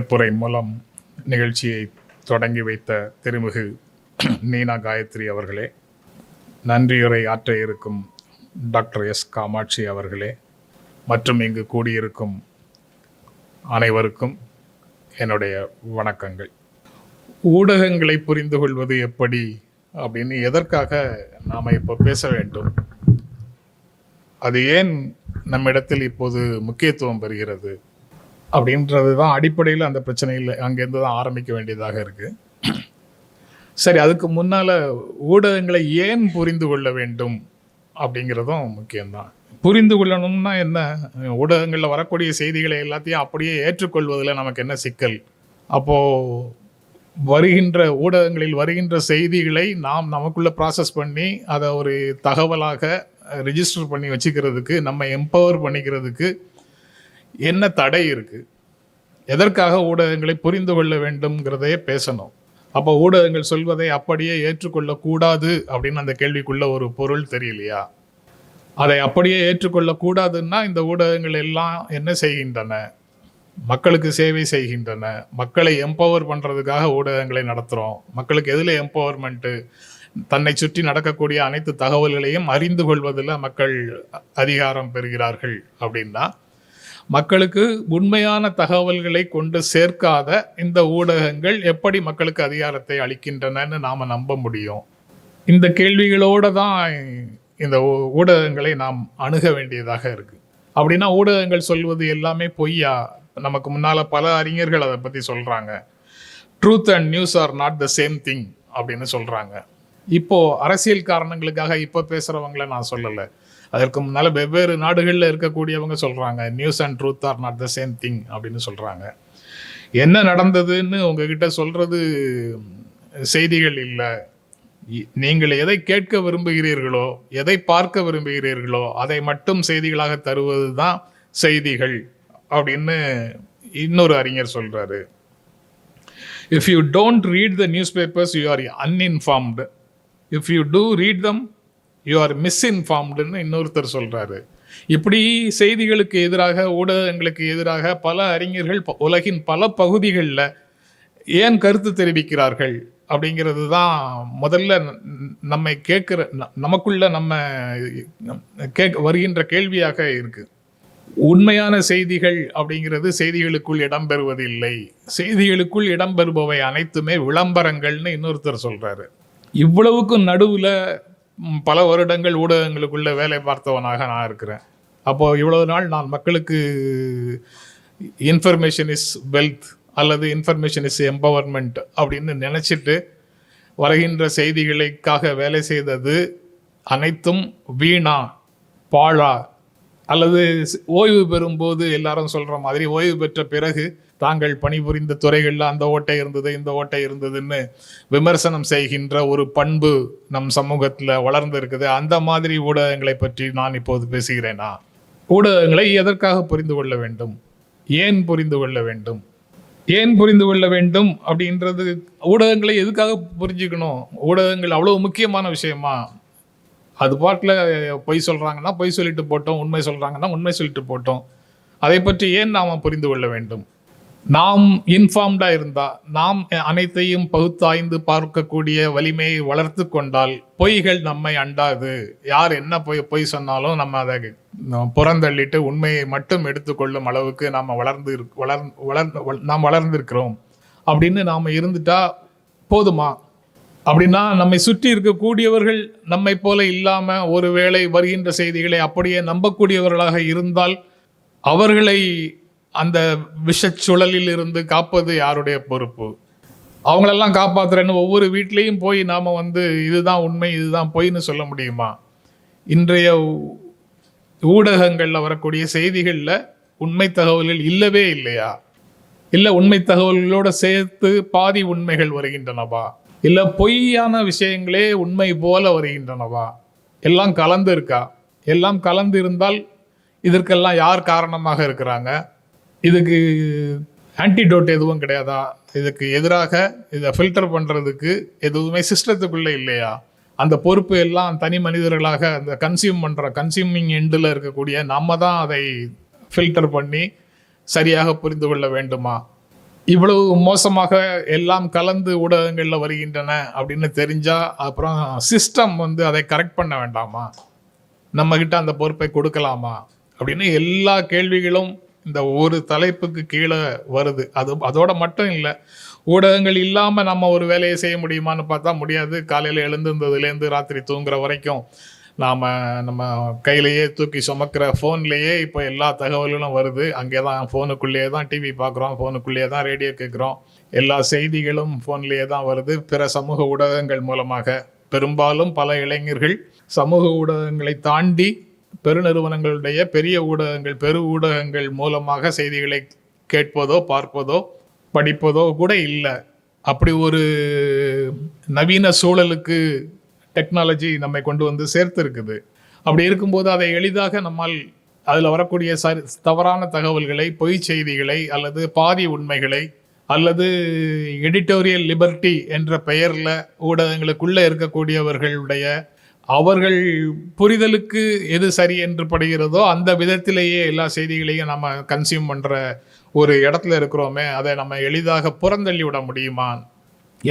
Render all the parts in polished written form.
சிறப்புரை மூலம் நிகழ்ச்சியை தொடங்கி வைத்த திருமிகு நீனா காயத்ரி அவர்களே, நன்றியுரை ஆற்ற இருக்கும் டாக்டர் எஸ் காமாட்சி அவர்களே, மற்றும் இங்கு கூடியிருக்கும் அனைவருக்கும் என்னுடைய வணக்கங்கள். ஊடகங்களை புரிந்து கொள்வது எப்படி அப்படின்னு எதற்காக நாம் இப்போ பேச வேண்டும், அது ஏன் நம்மிடத்தில் இப்போது முக்கியத்துவம் பெறுகிறது அப்படின்றது தான் அடிப்படையில் அந்த பிரச்சனையில் அங்கேருந்து தான் ஆரம்பிக்க வேண்டியதாக இருக்குது. சரி, அதுக்கு முன்னால் ஊடகங்களை ஏன் புரிந்து கொள்ள வேண்டும் அப்படிங்கிறதும் முக்கியம்தான். புரிந்து கொள்ளணும்னா என்ன, ஊடகங்களில் வரக்கூடிய செய்திகளை எல்லாத்தையும் அப்படியே ஏற்றுக்கொள்வதில் நமக்கு என்ன சிக்கல்? அப்போது ஊடகங்களில் வருகின்ற செய்திகளை நாம் நமக்குள்ளே ப்ராசஸ் பண்ணி அதை ஒரு தகவலாக ரிஜிஸ்டர் பண்ணி வச்சுக்கிறதுக்கு, நம்ம எம்பவர் பண்ணிக்கிறதுக்கு என்ன தடை இருக்குது? எதற்காக ஊடகங்களை புரிந்து கொள்ள வேண்டும்ங்கிறதையே பேசணும். அப்போ ஊடகங்கள் சொல்வதை அப்படியே ஏற்றுக்கொள்ளக்கூடாது அப்படின்னு அந்த கேள்விக்குள்ள ஒரு பொருள் தெரியலையா? அதை அப்படியே ஏற்றுக்கொள்ளக்கூடாதுன்னா இந்த ஊடகங்கள் எல்லாம் என்ன செய்கின்றன? மக்களுக்கு சேவை செய்கின்றன. மக்களை எம்பவர் பண்ணுறதுக்காக ஊடகங்களை நடத்துகிறோம். மக்களுக்கு எதில் எம்பவர்மெண்ட்டு? தன்னை சுற்றி நடக்கக்கூடிய அனைத்து தகவல்களையும் அறிந்து கொள்வதில் மக்கள் அதிகாரம் பெறுகிறார்கள். அப்படின்னா மக்களுக்கு உண்மையான தகவல்களை கொண்டு சேர்க்காத இந்த ஊடகங்கள் எப்படி மக்களுக்கு அதிகாரத்தை அளிக்கின்றனன்னு நாம் நம்ப முடியும்? இந்த கேள்விகளோடு தான் இந்த ஊடகங்களை நாம் அணுக வேண்டியதாக இருக்குது. அப்படின்னா ஊடகங்கள் சொல்வது எல்லாமே பொய்யா? நமக்கு முன்னால் பல அறிஞர்கள் அதை பற்றி சொல்கிறாங்க. Truth and news are not the same thing அப்படின்னு சொல்கிறாங்க. இப்போது அரசியல் காரணங்களுக்காக இப்போ பேசுகிறவங்கள நான் சொல்லலை. அதற்கு முன்னால் வெவ்வேறு நாடுகளில் இருக்கக்கூடியவங்க சொல்கிறாங்க news and truth or not the same thing அப்படின்னு சொல்கிறாங்க. என்ன நடந்ததுன்னு உங்ககிட்ட சொல்கிறது செய்திகள் இல்லை. நீங்கள் எதை கேட்க விரும்புகிறீர்களோ, எதை பார்க்க விரும்புகிறீர்களோ அதை மட்டும் செய்திகளாக தருவது தான் செய்திகள் அப்படின்னு இன்னொரு அறிஞர் சொல்கிறாரு. If you don't read the newspapers you are uninformed. If you do read them you are மிஸ்இன்ஃபார்ம்டுன்னு இன்னொருத்தர் சொல்கிறாரு. இப்படி செய்திகளுக்கு எதிராக, ஊடகங்களுக்கு எதிராக பல அறிஞர்கள் உலகின் பல பகுதிகளில் ஏன் கருத்து தெரிவிக்கிறார்கள் அப்படிங்கிறது தான் முதல்ல நம்மை நமக்குள்ள வருகின்ற கேள்வியாக இருக்குது. உண்மையான செய்திகள் அப்படிங்கிறது செய்திகளுக்குள் இடம்பெறுவதில்லை. செய்திகளுக்குள் இடம்பெறுபவை அனைத்துமே விளம்பரங்கள்னு இன்னொருத்தர் சொல்கிறாரு. இவ்வளவுக்கும் நடுவில் பல வருடங்கள் ஊடகங்களுக்குள்ள வேலை பார்த்தவனாக நான் இருக்கிறேன். அப்போது இவ்வளவு நாள் நான் மக்களுக்கு இன்ஃபர்மேஷன் இஸ் வெல்த் அல்லது இன்ஃபர்மேஷன் இஸ் எம்பவர்மெண்ட் அப்படின்னு நினச்சிட்டு வருகின்ற செய்திகளுக்காக வேலை செய்தது அனைத்தும் வீணா, பாழா, அல்லது ஓய்வு பெறும்போது எல்லாரும் சொல்கிற மாதிரி ஓய்வு பெற்ற பிறகு தாங்கள் பணிபுரிந்த துறைகளில் அந்த ஓட்டை இருந்தது, இந்த ஓட்டை இருந்ததுன்னு விமர்சனம் செய்கின்ற ஒரு பண்பு நம் சமூகத்தில் வளர்ந்து இருக்குது. அந்த மாதிரி ஊடகங்களை பற்றி நான் இப்போது பேசுகிறேனா? ஊடகங்களை எதற்காக புரிந்து கொள்ள வேண்டும்? ஏன் புரிந்து கொள்ள வேண்டும்? ஏன் புரிந்து கொள்ள வேண்டும் அப்படின்றது, ஊடகங்களை எதுக்காக புரிஞ்சுக்கணும்? ஊடகங்கள் அவ்வளோ முக்கியமான விஷயமா? அது பாட்டில் பொய் சொல்கிறாங்கன்னா பொய் சொல்லிட்டு போட்டோம், உண்மை சொல்கிறாங்கன்னா உண்மை சொல்லிட்டு போட்டோம். அதை பற்றி ஏன் நாம் புரிந்து கொள்ள வேண்டும்? நாம் இன்ஃபார்ம்டாக இருந்தால், நாம் அனைத்தையும் பகுத்தாய்ந்து பார்க்கக்கூடிய வலிமையை வளர்த்து கொண்டால் பொய்கள் நம்மை அண்டாது. யார் என்ன பொய் சொன்னாலும் நம்ம அதை புறந்தள்ளிட்டு உண்மையை மட்டும் எடுத்துக்கொள்ளும் அளவுக்கு நாம் நாம் வளர்ந்திருக்கிறோம் அப்படின்னு நாம் இருந்துட்டா போதுமா? அப்படின்னா நம்மை சுற்றி இருக்கக்கூடியவர்கள் நம்மை போல இல்லாமல் ஒருவேளை வருகின்ற செய்திகளை அப்படியே நம்பக்கூடியவர்களாக இருந்தால் அவர்களை அந்த விஷச்சுழலில் இருந்து காப்பது யாருடைய பொறுப்பு? அவங்களெல்லாம் காப்பாற்றுறேன்னு ஒவ்வொரு வீட்லேயும் போய் நாம் இதுதான் உண்மை, இதுதான் பொய்ன்னு சொல்ல முடியுமா? இன்றைய ஊடகங்களில் வரக்கூடிய செய்திகளில் உண்மை தகவல்கள் இல்லவே இல்லையா? இல்லை உண்மை தகவல்களோடு சேர்த்து பாதி உண்மைகள் வருகின்றனவா? இல்லை பொய்யான விஷயங்களே உண்மை போல வருகின்றனவா? எல்லாம் கலந்து இருக்கா? எல்லாம் கலந்து இருந்தால் இதற்கெல்லாம் யார் காரணமாக இருக்கிறாங்க? இதுக்கு ஆன்டிடோட் எதுவும் கிடையாதா? இதுக்கு எதிராக இதை ஃபில்டர் பண்ணுறதுக்கு எதுவுமே சிஸ்டத்துக்குள்ளே இல்லையா? அந்த பொறுப்பு எல்லாம் தனி மனிதர்களாக அந்த கன்சியூமிங் எண்டில் இருக்கக்கூடிய நம்ம தான் அதை ஃபில்டர் பண்ணி சரியாக புரிந்து கொள்ள வேண்டுமா? இவ்வளவு மோசமாக எல்லாம் கலந்து ஊடகங்களில் வருகின்றன அப்படின்னு தெரிஞ்சா அப்புறம் சிஸ்டம் வந்து அதை கரெக்ட் பண்ண வேண்டாமா, நம்மக்கிட்ட அந்த பொறுப்பை கொடுக்கலாமா அப்படின்னு எல்லா கேள்விகளும் இந்த ஒரு தலைப்புக்கு கீழே வருது. அதோட மட்டும் இல்லை, ஊடகங்கள் இல்லாமல் நம்ம ஒரு வேலையை செய்ய முடியுமான்னு பார்த்தா முடியாது. காலையில் எழுந்திருந்ததுலேருந்து ராத்திரி தூங்குற வரைக்கும் நம்ம கையிலேயே தூக்கி சுமக்கிற ஃபோன்லேயே இப்போ எல்லா தகவல்களும் வருது. அங்கே தான் ஃபோனுக்குள்ளேயே தான் டிவி பார்க்குறோம், ஃபோனுக்குள்ளேயே தான் ரேடியோ கேட்குறோம், எல்லா செய்திகளும் ஃபோன்லேயே தான் வருது. பிற சமூக ஊடகங்கள் மூலமாக பெரும்பாலும் பல இளைஞர்கள் சமூக ஊடகங்களை தாண்டி பெருநிறுவனங்களுடைய பெரிய ஊடகங்கள் பெரு ஊடகங்கள் மூலமாக செய்திகளை கேட்பதோ பார்ப்பதோ படிப்பதோ கூட இல்லை. அப்படி ஒரு நவீன சூழலுக்கு டெக்னாலஜி நம்மை கொண்டு வந்து சேர்த்துருக்குது. அப்படி இருக்கும்போது அதை எளிதாக நம்மால் அதில் வரக்கூடிய தவறான தகவல்களை, பொய் செய்திகளை அல்லது பாதி உண்மைகளை அல்லது எடிட்டோரியல் லிபர்ட்டி என்ற பெயரில் ஊடகங்களுக்குள்ளே இருக்கக்கூடியவர்களுடைய அவர்கள் புரிதலுக்கு எது சரி என்று படுகிறதோ அந்த விதத்திலேயே எல்லா செய்திகளையும் நம்ம கன்சியூம் பண்ணுற ஒரு இடத்துல இருக்கிறோமே, அதை நம்ம எளிதாக புறந்தள்ளி விட முடியுமா?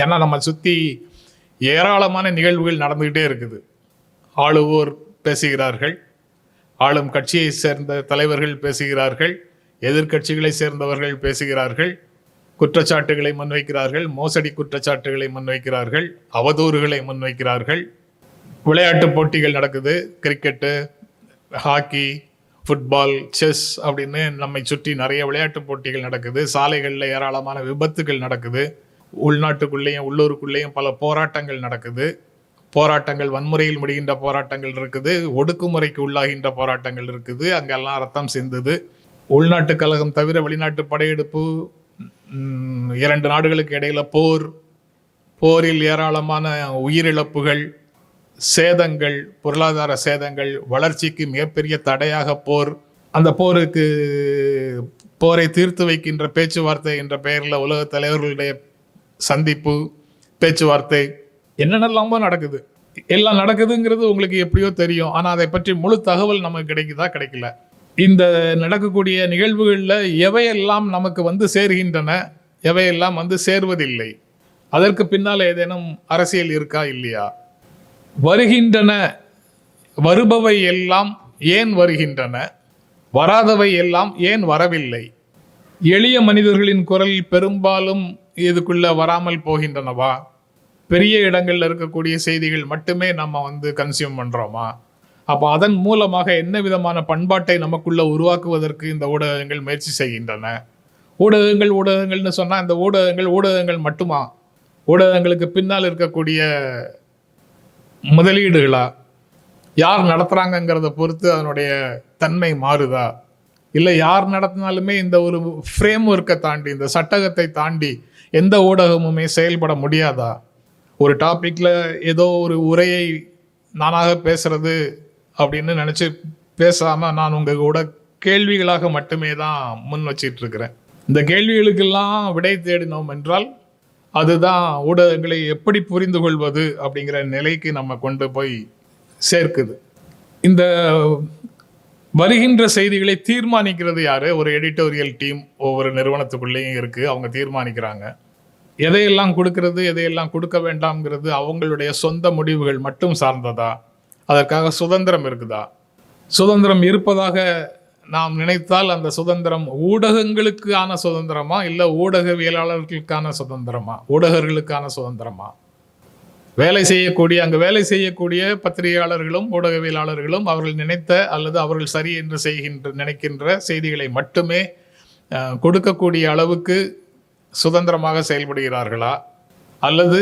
ஏன்னா நம்ம சுற்றி ஏராளமான நிகழ்வுகள் நடந்துக்கிட்டே இருக்குது. ஆளுவோர் பேசுகிறார்கள், ஆளும் கட்சியை சேர்ந்த தலைவர்கள் பேசுகிறார்கள், எதிர்கட்சிகளை சேர்ந்தவர்கள் பேசுகிறார்கள், குற்றச்சாட்டுகளை முன்வைக்கிறார்கள், மோசடி குற்றச்சாட்டுகளை முன்வைக்கிறார்கள், அவதூறுகளை முன்வைக்கிறார்கள். விளையாட்டு போட்டிகள் நடக்குது, கிரிக்கெட்டு, ஹாக்கி, ஃபுட்பால், செஸ் அப்படின்னு நம்மை சுற்றி நிறைய விளையாட்டு போட்டிகள் நடக்குது. சாலைகளில் ஏராளமான விபத்துகள் நடக்குது. உள்நாட்டுக்குள்ளேயும் உள்ளூருக்குள்ளேயும் பல போராட்டங்கள் நடக்குது. போராட்டங்கள் வன்முறையில் முடிகின்ற போராட்டங்கள் இருக்குது, ஒடுக்குமுறைக்கு உள்ளாகின்ற போராட்டங்கள் இருக்குது, அங்கெல்லாம் ரத்தம் சிந்துது. உள்நாட்டு கழகம் தவிர வெளிநாட்டு படையெடுப்பு, 2 நாடுகளுக்கு இடையில போரில் ஏராளமான உயிரிழப்புகள், சேதங்கள், பொருளாதார சேதங்கள், வளர்ச்சிக்கு மிகப்பெரிய தடையாக அந்த போரை தீர்த்து வைக்கின்ற பேச்சுவார்த்தை என்ற பெயரில் உலக தலைவர்களுடைய சந்திப்பு, பேச்சுவார்த்தை, என்னென்னலாமோ நடக்குது. எல்லாம் நடக்குதுங்கிறது உங்களுக்கு எப்படியோ தெரியும். ஆனால் அதை பற்றி முழு தகவல் நமக்கு கிடைக்கல. இந்த நடக்கக்கூடிய நிகழ்வுகளில் எவையெல்லாம் நமக்கு வந்து சேர்கின்றன, எவையெல்லாம் வந்து சேர்வதில்லை, அதற்கு பின்னால் ஏதேனும் அரசியல் இருக்கா இல்லையா? வருபவை எல்லாம் ஏன் வருகின்றன, வராதவை எல்லாம் ஏன் வரவில்லை? எளிய மனிதர்களின் குரல் பெரும்பாலும் இதுக்குள்ள வராமல் போகின்றனவா? பெரிய இடங்கள்ல இருக்கக்கூடிய செய்திகள் மட்டுமே நம்ம வந்து கன்சியூம் பண்றோமா? அப்போ அதன் மூலமாக என்ன விதமான பண்பாட்டை நமக்குள்ள உருவாக்குவதற்கு இந்த ஊடகங்கள் முயற்சி செய்கின்றன? ஊடகங்கள்னு சொன்னா இந்த ஊடகங்கள் மட்டுமா? ஊடகங்களுக்கு பின்னால் இருக்கக்கூடிய முதலீடுகளா? யார் நடத்துகிறாங்கங்கிறத பொறுத்து அதனுடைய தன்மை மாறுதா? இல்லை யார் நடத்தினாலுமே இந்த ஒரு ஃப்ரேம் ஒர்க்கை தாண்டி, இந்த சட்டகத்தை தாண்டி எந்த ஊடகமுமே செயல்பட முடியாதா? ஒரு டாப்பிக்கில் ஏதோ ஒரு உரையை நானாக பேசுறது அப்படின்னு நினச்சி பேசாமல் நான் உங்கள் கூட கேள்விகளாக மட்டுமே தான் முன் வச்சிட்டு இருக்கிறேன். இந்த கேள்விகளுக்கெல்லாம் விடை தேடினோம் என்றால் அதுதான் ஊடகங்களை எப்படி புரிந்து கொள்வது அப்படிங்கிற நிலைக்கு நம்ம கொண்டு போய் சேர்க்குது. இந்த வருகின்ற செய்திகளை தீர்மானிக்கிறது யாரு? ஒரு எடிட்டோரியல் டீம் ஒவ்வொரு நிறுவனத்துக்குள்ளேயும் இருக்குது. அவங்க தீர்மானிக்கிறாங்க. எதையெல்லாம் கொடுக்கறது, எதையெல்லாம் கொடுக்க வேண்டாம்ங்கிறது அவங்களுடைய சொந்த முடிவுகள் மட்டும் சார்ந்ததா? அதற்காக சுதந்திரம் இருக்குதா? சுதந்திரம் இருப்பதாக நாம் நினைத்தால் அந்த சுதந்திரம் ஊடகங்களுக்கான சுதந்திரமா, இல்லை ஊடகவியலாளர்களுக்கான சுதந்திரமா, ஊடகர்களுக்கான சுதந்திரமா? அங்கே வேலை செய்யக்கூடிய பத்திரிகையாளர்களும் ஊடகவியலாளர்களும் அவர்கள் நினைத்த அல்லது அவர்கள் சரி என்று நினைக்கின்ற செய்திகளை மட்டுமே கொடுக்கக்கூடிய அளவுக்கு சுதந்திரமாக செயல்படுகிறார்களா? அல்லது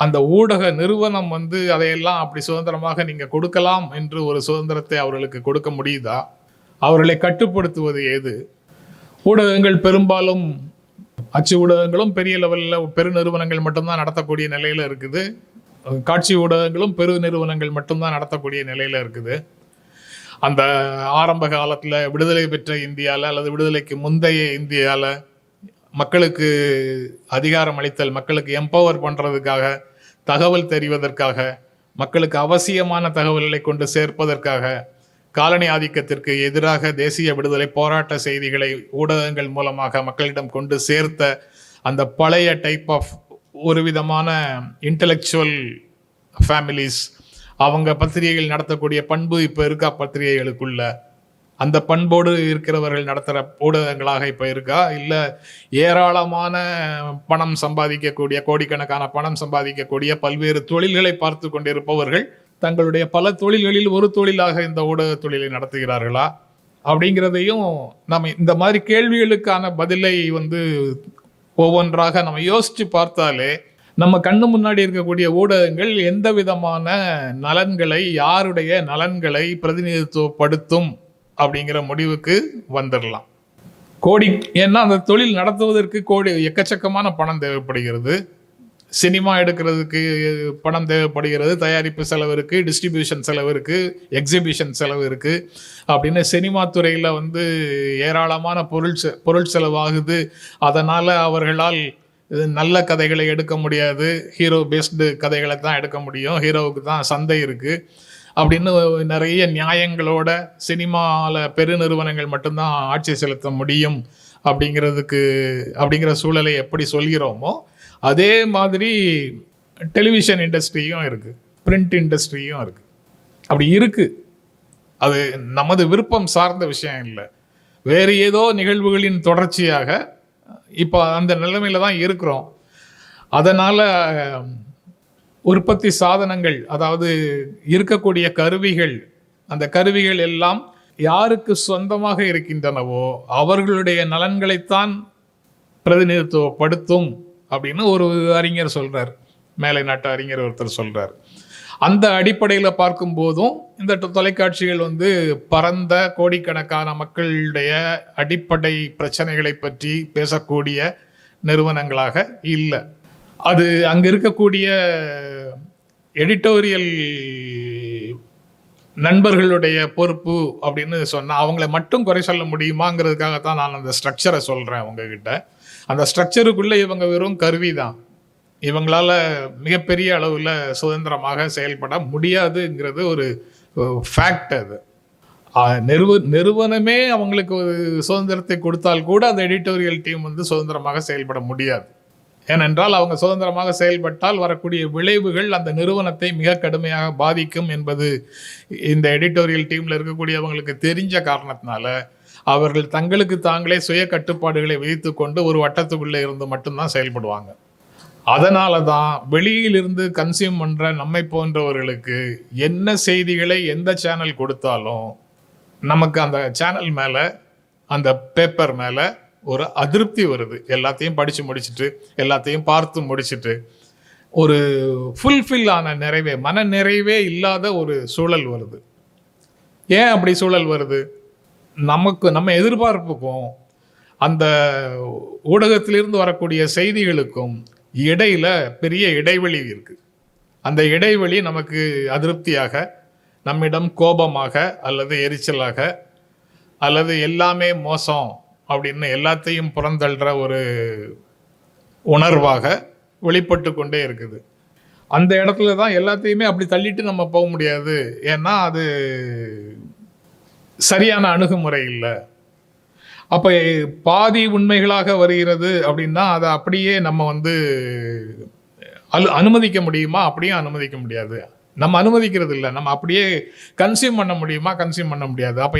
அந்த ஊடக நிறுவனம் வந்து அதையெல்லாம் அப்படி சுதந்திரமாக நீங்கள் கொடுக்கலாம் என்று ஒரு சுதந்திரத்தை அவர்களுக்கு கொடுக்க முடியுதா? அவர்களை கட்டுப்படுத்துவது ஏது? ஊடகங்கள் பெரும்பாலும் அச்சு ஊடகங்களும் பெரிய லெவலில் பெருநிறுவனங்கள் மட்டும்தான் நடத்தக்கூடிய நிலையில் இருக்குது. காட்சி ஊடகங்களும் பெரு நிறுவனங்கள் மட்டும்தான் நடத்தக்கூடிய நிலையில் இருக்குது. அந்த ஆரம்ப காலத்தில் விடுதலை பெற்ற இந்தியாவில் அல்லது விடுதலைக்கு முந்தைய இந்தியாவில் மக்களுக்கு அதிகாரம் அளித்தல், மக்களுக்கு எம்பவர் பண்ணுறதுக்காக, தகவல் தெரிவதற்காக, மக்களுக்கு அவசியமான தகவல்களை கொண்டு சேர்ப்பதற்காக, காலனி ஆதிக்கத்திற்கு எதிராக தேசிய விடுதலை போராட்ட செய்திகளை ஊடகங்கள் மூலமாக மக்களிடம் கொண்டு சேர்த்த அந்த பழைய டைப் ஆஃப் ஒரு விதமான இன்டலெக்சுவல் ஃபேமிலிஸ், அவங்க பத்திரிகைகள் நடத்தக்கூடிய பண்பு இப்போ இருக்கா பத்திரிகைகளுக்குள்ள? அந்த பண்போடு இருக்கிறவர்கள் நடத்துகிற ஊடகங்களாக இப்போ இருக்கா? இல்லை ஏராளமான பணம் சம்பாதிக்கக்கூடிய, கோடிக்கணக்கான பணம் சம்பாதிக்கக்கூடிய பல்வேறு தொழில்களை பார்த்து கொண்டிருப்பவர்கள் தங்களுடைய பல தொழில்களில் ஒரு தொழிலாக இந்த ஊடக தொழிலை நடத்துகிறார்களா? அப்படிங்கிறதையும் நம்ம இந்த மாதிரி கேள்விகளுக்கான பதிலை ஒவ்வொன்றாக நம்ம யோசிச்சு பார்த்தாலே நம்ம கண்ணு முன்னாடி இருக்கக்கூடிய ஊடகங்கள் எந்த விதமான நலன்களை, யாருடைய நலன்களை பிரதிநிதித்துவப்படுத்தும் அப்படிங்கிற முடிவுக்கு வந்துடலாம். ஏன்னா அந்த தொழில் நடத்துவதற்கு எக்கச்சக்கமான பணம் தேவைப்படுகிறது. சினிமா எடுக்கிறதுக்கு பணம் தேவைப்படுகிறது, தயாரிப்பு செலவு இருக்குது, டிஸ்ட்ரிபியூஷன் செலவு இருக்குது, எக்ஸிபிஷன் செலவு இருக்குது. அப்படின்னு சினிமா துறையில் ஏராளமான பொருள் செலவாகுது. அதனால் அவர்களால் நல்ல கதைகளை எடுக்க முடியாது, ஹீரோ பேஸ்டு கதைகளை தான் எடுக்க முடியும், ஹீரோவுக்கு தான் சந்தை இருக்குது அப்படின்னு நிறைய நியாயங்களோட சினிமாவில் பெருநிறுவனங்கள் மட்டும்தான் ஆட்சி செலுத்த முடியும் அப்படிங்கிற சூழலை எப்படி சொல்கிறோமோ அதே மாதிரி டெலிவிஷன் இண்டஸ்ட்ரியும் இருக்குது, பிரிண்ட் இண்டஸ்ட்ரியும் இருக்குது. அப்படி இருக்குது. அது நமது விருப்பம் சார்ந்த விஷயம் இல்லை, வேறு ஏதோ நிகழ்வுகளின் தொடர்ச்சியாக இப்போ அந்த நிலைமையில தான் இருக்கிறோம். அதனால் உற்பத்தி சாதனங்கள், அதாவது இருக்கக்கூடிய கருவிகள், அந்த கருவிகள் எல்லாம் யாருக்கு சொந்தமாக இருக்கின்றனவோ அவர்களுடைய நலன்களைத்தான் பிரதிநிதித்துவப்படுத்தும் அப்படின்னு ஒரு அறிஞர் சொல்றார், மேலை நாட்டு அறிஞர் ஒருத்தர் சொல்றார். அந்த அடிப்படையில் பார்க்கும்போதும் இந்த தொலைக்காட்சிகள் பரந்த கோடிக்கணக்கான மக்களுடைய அடிப்படை பிரச்சனைகளை பற்றி பேசக்கூடிய நிறுவனங்களாக இல்லை. அது அங்கே இருக்கக்கூடிய எடிட்டோரியல் நண்பர்களுடைய பொறுப்பு அப்படின்னு சொன்னால் அவங்கள மட்டும் குறை சொல்ல முடியுமாங்கிறதுக்காகத்தான் நான் அந்த ஸ்ட்ரக்சரை சொல்கிறேன் உங்ககிட்ட. அந்த ஸ்ட்ரக்சருக்குள்ளே இவங்க வெறும் கருவி தான், இவங்களால மிகப்பெரிய அளவில் சுதந்திரமாக செயல்பட முடியாதுங்கிறது ஒரு ஃபேக்ட். அது நிறுவனமே அவங்களுக்கு ஒரு சுதந்திரத்தை கொடுத்தால் கூட அந்த எடிட்டோரியல் டீம் சுதந்திரமாக செயல்பட முடியாது. ஏனென்றால் அவங்க சுதந்திரமாக செயல்பட்டால் வரக்கூடிய விளைவுகள் அந்த நிறுவனத்தை மிக கடுமையாக பாதிக்கும் என்பது இந்த எடிட்டோரியல் டீமில் இருக்கக்கூடியவங்களுக்கு தெரிஞ்ச காரணத்தினால அவர்கள் தங்களுக்கு தாங்களே சுய கட்டுப்பாடுகளை விதித்து கொண்டு ஒரு வட்டத்துக்குள்ளே இருந்து மட்டும்தான் செயல்படுவாங்க. அதனால தான் வெளியிலிருந்து கன்சியூம் பண்ணுற நம்மை போன்றவர்களுக்கு என்ன செய்திகளை எந்த சேனல் கொடுத்தாலும் நமக்கு அந்த சேனல் மேலே, அந்த பேப்பர் மேலே ஒரு அதிருப்தி வருது. எல்லாத்தையும் படித்து முடிச்சுட்டு, எல்லாத்தையும் பார்த்து முடிச்சுட்டு ஒரு ஃபுல்ஃபில் ஆன நிறைவே, மன நிறைவே இல்லாத ஒரு சூழல் வருது. ஏன் அப்படி சூழல் வருது? நம்ம எதிர்பார்ப்புக்கும் அந்த ஊடகத்திலிருந்து வரக்கூடிய செய்திகளுக்கும் இடையில பெரிய இடைவெளி இருக்கு. அந்த இடைவெளி நமக்கு அதிருப்தியாக, நம்மிடம் கோபமாக அல்லது எரிச்சலாக அல்லது எல்லாமே மோசம் அப்படின்னு எல்லாத்தையும் புறந்தள்ளுற ஒரு உணர்வாக வெளிப்பட்டு கொண்டே இருக்குது. அந்த இடத்துல தான் எல்லாத்தையுமே அப்படி தள்ளிட்டு நம்ம போக முடியாது. ஏன்னா அது சரியான அணுகுமுறை இல்லை. அப்போ பாதி உண்மைகளாக வருகிறது அப்படின்னா அதை அப்படியே நம்ம அனுமதிக்க முடியுமா? அப்படியே அனுமதிக்க முடியாது. நம்ம அனுமதிக்கிறது இல்லை, நம்ம அப்படியே கன்சியூம் பண்ண முடியுமா? கன்சியூம் பண்ண முடியாது. அப்போ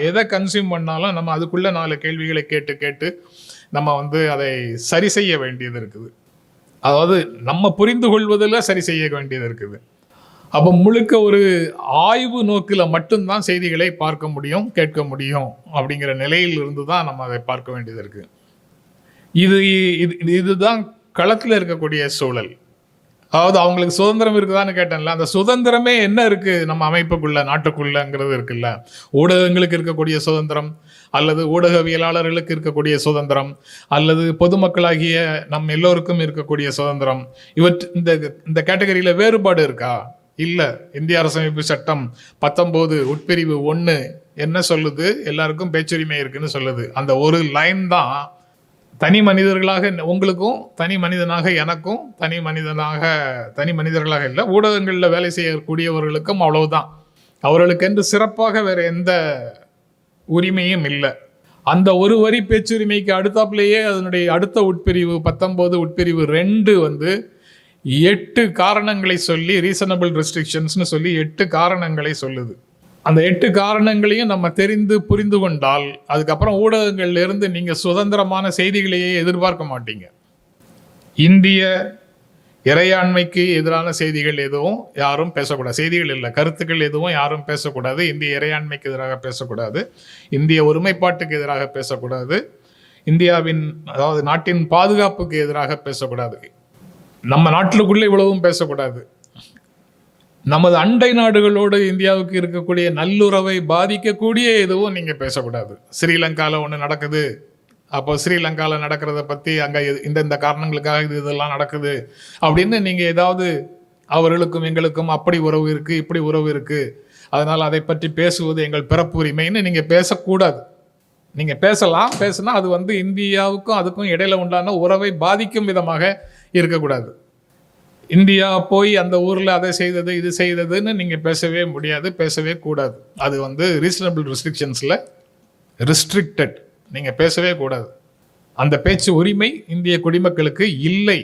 எதை கன்சியூம் பண்ணாலும் நம்ம அதுக்குள்ளே 4 கேள்விகளை கேட்டு நம்ம அதை சரி செய்ய வேண்டியது இருக்குது. அதாவது நம்ம புரிந்து கொள்வதில் சரி செய்ய வேண்டியது இருக்குது. அப்போ முழுக்க ஒரு ஆய்வு நோக்கில் மட்டும்தான் செய்திகளை பார்க்க முடியும், கேட்க முடியும் அப்படிங்கிற நிலையில் இருந்து தான் நம்ம அதை பார்க்க வேண்டியது இருக்கு. இதுதான் களத்தில் இருக்கக்கூடிய சூழல். அதாவது அவங்களுக்கு சுதந்திரம் இருக்குதான்னு கேட்டேன்ல, அந்த சுதந்திரமே என்ன இருக்கு நம்ம அமைப்புக்குள்ள, நாட்டுக்குள்ளங்கிறது இருக்குல்ல. ஊடகங்களுக்கு இருக்கக்கூடிய சுதந்திரம், அல்லது ஊடகவியலாளர்களுக்கு இருக்கக்கூடிய சுதந்திரம், அல்லது பொதுமக்களாகிய நம் எல்லோருக்கும் இருக்கக்கூடிய சுதந்திரம், இந்த கேட்டகரியில வேறுபாடு இருக்கா? இல்லை. இந்திய அரசமைப்பு சட்டம் 19 உட்பிரிவு 1 என்ன சொல்லுது? எல்லாருக்கும் பேச்சுரிமை இருக்குன்னு சொல்லுது. அந்த ஒரு லைன் தான் தனி மனிதர்களாக உங்களுக்கும், தனி மனிதனாக எனக்கும், தனி மனிதர்களாக இல்லை, ஊடகங்களில் வேலை செய்யக்கூடியவர்களுக்கும் அவ்வளவுதான். அவர்களுக்கென்று சிறப்பாக வேற எந்த உரிமையும் இல்லை. அந்த ஒரு வரி பேச்சுரிமைக்கு அடுத்தாப்புலேயே அதனுடைய அடுத்த உட்பிரிவு 19 உட்பிரிவு 2 வந்து 8 காரணங்களை சொல்லி, ரீசனபிள் ரெஸ்ட்ரிக்ஷன்ஸ்னு சொல்லி 8 காரணங்களை சொல்லுது. அந்த 8 காரணங்களையும் நம்ம தெரிந்து புரிந்து கொண்டால் அதுக்கப்புறம் ஊடகங்கள்ல இருந்து நீங்க சுதந்திரமான செய்திகளையே எதிர்பார்க்க மாட்டீங்க. இந்திய இறையாண்மைக்கு எதிரான செய்திகள் எதுவும் யாரும் பேசக்கூடாது. செய்திகள் இல்லை, கருத்துக்கள் எதுவும் யாரும் பேசக்கூடாது. இந்திய இறையாண்மைக்கு எதிராக பேசக்கூடாது, இந்திய ஒருமைப்பாட்டுக்கு எதிராக பேசக்கூடாது, இந்தியாவின் அதாவது நாட்டின் பாதுகாப்புக்கு எதிராக பேசக்கூடாது, நம்ம நாட்டுக்குள்ளே இவ்வளவும் பேசக்கூடாது, நமது அண்டை நாடுகளோடு இந்தியாவுக்கு இருக்கக்கூடிய நல்லுறவை பாதிக்கக்கூடிய எதுவும் நீங்க பேசக்கூடாது. ஸ்ரீலங்காவில் ஒன்று நடக்குது, அப்போ ஸ்ரீலங்காவில் நடக்கிறத பற்றி அங்கே இந்த காரணங்களுக்காக இதெல்லாம் நடக்குது அப்படின்னு நீங்கள் ஏதாவது அவர்களுக்கும் எங்களுக்கும் அப்படி உறவு இருக்குது, இப்படி உறவு இருக்குது, அதனால் அதை பற்றி பேசுவது எங்கள் பிறப்பு உரிமைன்னு நீங்கள் பேசக்கூடாது. நீங்கள் பேசலாம், பேசுனா அது வந்து இந்தியாவுக்கும் அதுக்கும் இடையில உண்டான உறவை பாதிக்கும் விதமாக இருக்கக்கூடாது. இந்தியா போய் அந்த ஊரில் அதை செய்தது இது செய்ததுன்னு நீங்கள் பேசவே முடியாது, பேசவே கூடாது. அது வந்து ரீசனபிள் ரெஸ்ட்ரிக்ஷன்ஸில் ரெஸ்ட்ரிக்டட், நீங்கள் பேசவே கூடாது. அந்த பேச்சு உரிமை இந்திய குடிமக்களுக்கு இல்லை.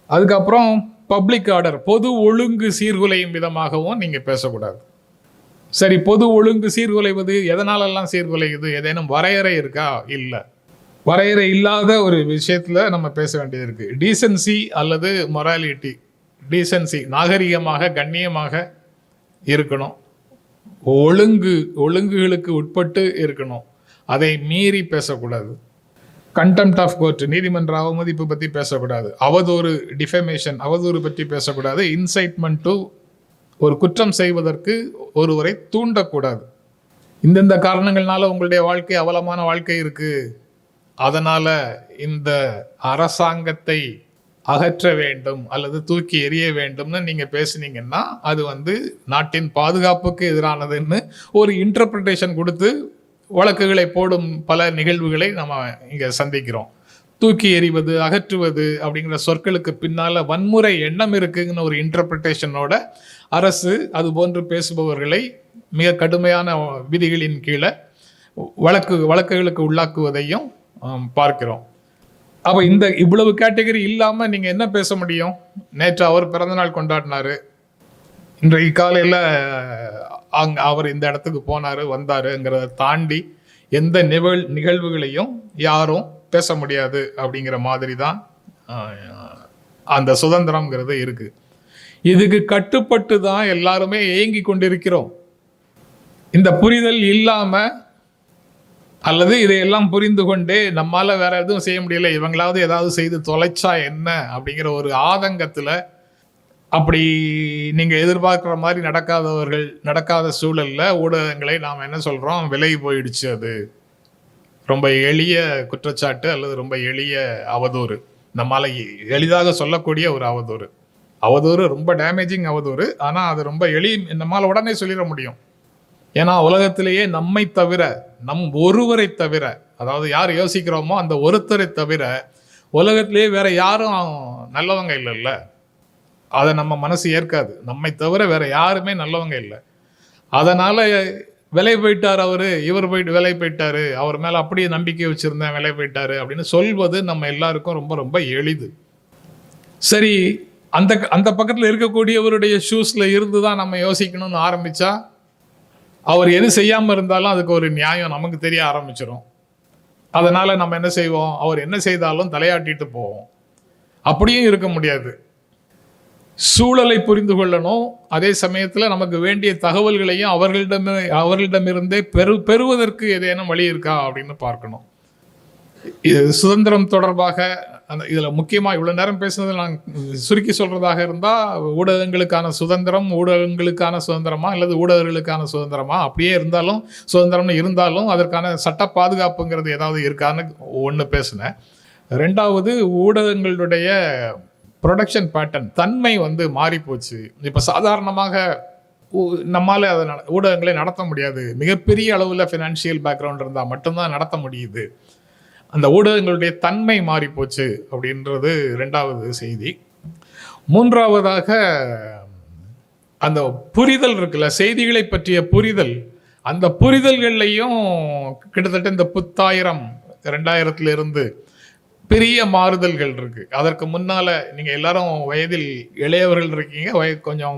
அதுக்கப்புறம் பப்ளிக் ஆர்டர், பொது ஒழுங்கு சீர்குலையும் விதமாகவும் நீங்கள் பேசக்கூடாது. சரி, பொது ஒழுங்கு சீர்குலைவது எதனாலெல்லாம் சீர்குலையுது? ஏதேனும் வரையறை இருக்கா? இல்லை. வரையறை இல்லாத ஒரு விஷயத்தில் நம்ம பேச வேண்டியது இருக்குது. டீசன்சி அல்லது மொராலிட்டி. டீசன்சி நாகரிகமாக கண்ணியமாக இருக்கணும், ஒழுங்குகளுக்கு உட்பட்டு இருக்கணும், அதை மீறி பேசக்கூடாது. கண்டெம்ட் ஆஃப் கோர்ட், நீதிமன்ற அவமதிப்பு பற்றி பேசக்கூடாது. அவதூறு, டிஃபமேஷன், அவதூறு பற்றி பேசக்கூடாது. இன்சைட்மெண்ட் டு, ஒரு குற்றம் செய்வதற்கு ஒருவரை தூண்டக்கூடாது. இந்தந்த காரணங்கள்னால உங்களுடைய வாழ்க்கை அவலமான வாழ்க்கை இருக்கு, அதனால இந்த அரசாங்கத்தை அகற்ற வேண்டும் அல்லது தூக்கி எறிய வேண்டும்னு நீங்க பேசுனீங்கன்னா அது வந்து நாட்டின் பாதுகாப்புக்கு எதிரானதுன்னு ஒரு இன்டர்பிரிட்டேஷன் கொடுத்து வழக்குகளை போடும் பல நிகழ்வுகளை நம்ம இங்க சந்திக்கிறோம். தூக்கி எறிவது, அகற்றுவது அப்படிங்கிற சொற்களுக்கு பின்னால வன்முறை எண்ணம் இருக்குன்னு ஒரு இன்டர்பிரிட்டேஷனோட அரசு அது போன்று பேசுபவர்களை மிக கடுமையான விதிகளின் கீழே வழக்குகளுக்கு உள்ளாக்குவதையும் பார்க்கிறோம். அப்போ இந்த இவ்வளவு கேட்டகரி இல்லாமல் நீங்கள் என்ன பேச முடியும்? நேற்று அவர் பிறந்தநாள் கொண்டாடினாரு, இன்றைக்கு காலையில் அவர் இந்த இடத்துக்கு போனார் வந்தாருங்கிறத தாண்டி எந்த நிகழ்வுகளையும் யாரும் பேச முடியாது அப்படிங்கிற மாதிரி தான் அந்த சுதந்திரம்ங்கிறது இருக்கு. இதுக்கு கட்டுப்பட்டு தான் எல்லாருமே ஏங்கி கொண்டிருக்கிறோம். இந்த புரிதல் இல்லாமல் அல்லது இதையெல்லாம் புரிந்து கொண்டே நம்மால வேற எதுவும் செய்ய முடியல, இவங்களாவது ஏதாவது செய்து தொலைச்சா என்ன அப்படிங்கிற ஒரு ஆதங்கத்தில் அப்படி நீங்கள் எதிர்பார்க்குற மாதிரி நடக்காத சூழலில் ஊடகங்களை நாம் என்ன சொல்கிறோம், விலகி போயிடுச்சு. அது ரொம்ப எளிய குற்றச்சாட்டு அல்லது ரொம்ப எளிய அவதூறு, நம்மால் எளிதாக சொல்லக்கூடிய ஒரு அவதூறு ரொம்ப டேமேஜிங் அவதூறு. ஆனால் அது ரொம்ப நம்மால் உடனே சொல்லிட முடியும். ஏன்னா உலகத்திலேயே நம்மை தவிர, நம் ஒருவரை தவிர, அதாவது யார் யோசிக்கிறோமோ அந்த ஒருத்தரை தவிர உலகத்திலேயே வேற யாரும் நல்லவங்க இல்லைல்ல. அதை நம்ம மனசு ஏற்காது. நம்மை தவிர வேற யாருமே நல்லவங்க இல்லை. அதனால விலை போயிட்டார் அவரு, இவர் போயிட்டு விலை போயிட்டாரு, அவர் மேல அப்படியே நம்பிக்கை வச்சிருந்தேன் விலை போயிட்டாரு அப்படின்னு சொல்வது நம்ம எல்லாருக்கும் ரொம்ப ரொம்ப எளிது. சரி, அந்த பக்கத்தில் இருக்கக்கூடியவருடைய ஷூஸ்ல இருந்து தான் நம்ம யோசிக்கணும்னு ஆரம்பிச்சா அவர் எது செய்யாமல் இருந்தாலும் அதுக்கு ஒரு நியாயம் நமக்கு தெரிய ஆரம்பிச்சிடும். அதனால நம்ம என்ன செய்வோம், அவர் என்ன செய்தாலும் தலையாட்டிட்டு போவோம். அப்படியும் இருக்க முடியாது. சூழலை புரிந்து கொள்ளணும். அதே சமயத்தில் நமக்கு வேண்டிய தகவல்களையும் அவர்களிடமிருந்தே பெறுவதற்கு ஏதேனும் வழி இருக்கா அப்படின்னு பார்க்கணும். இது சுதந்திரம் தொடர்பாக இதில் முக்கியமாக இவ்வளோ நேரம் பேசுனது நான் சுருக்கி சொல்கிறதாக இருந்தால், ஊடகங்களுக்கான சுதந்திரமா அல்லது ஊடகர்களுக்கான சுதந்திரமா, அப்படியே இருந்தாலும் சுதந்திரம்னு இருந்தாலும் அதற்கான சட்ட பாதுகாப்புங்கிறது ஏதாவது இருக்கான்னு ஒன்று பேசினேன். ரெண்டாவது, ஊடகங்களுடைய ப்ரொடக்ஷன் பேட்டர்ன் தன்மை வந்து மாறிப்போச்சு. இப்போ சாதாரணமாக நம்மால் அதை ஊடகங்களை நடத்த முடியாது. மிகப்பெரிய அளவில் ஃபினான்ஷியல் பேக்ரவுண்ட் இருந்தால் மட்டும்தான் நடத்த முடியுது. அந்த ஊடகங்களுடைய தன்மை மாறி போச்சு அப்படின்றது ரெண்டாவது செய்தி. மூன்றாவதாக, அந்த புரிதல் இருக்குல்ல, செய்திகளை பற்றிய புரிதல் அந்த புரிதல்கள்லையும் கிட்டத்தட்ட இந்த புத்தாயிரம் 2000 பெரிய மாறுதல்கள் இருக்கு. அதற்கு முன்னால நீங்க எல்லாரும் வயதில் இளையவர்கள் இருக்கீங்க, கொஞ்சம்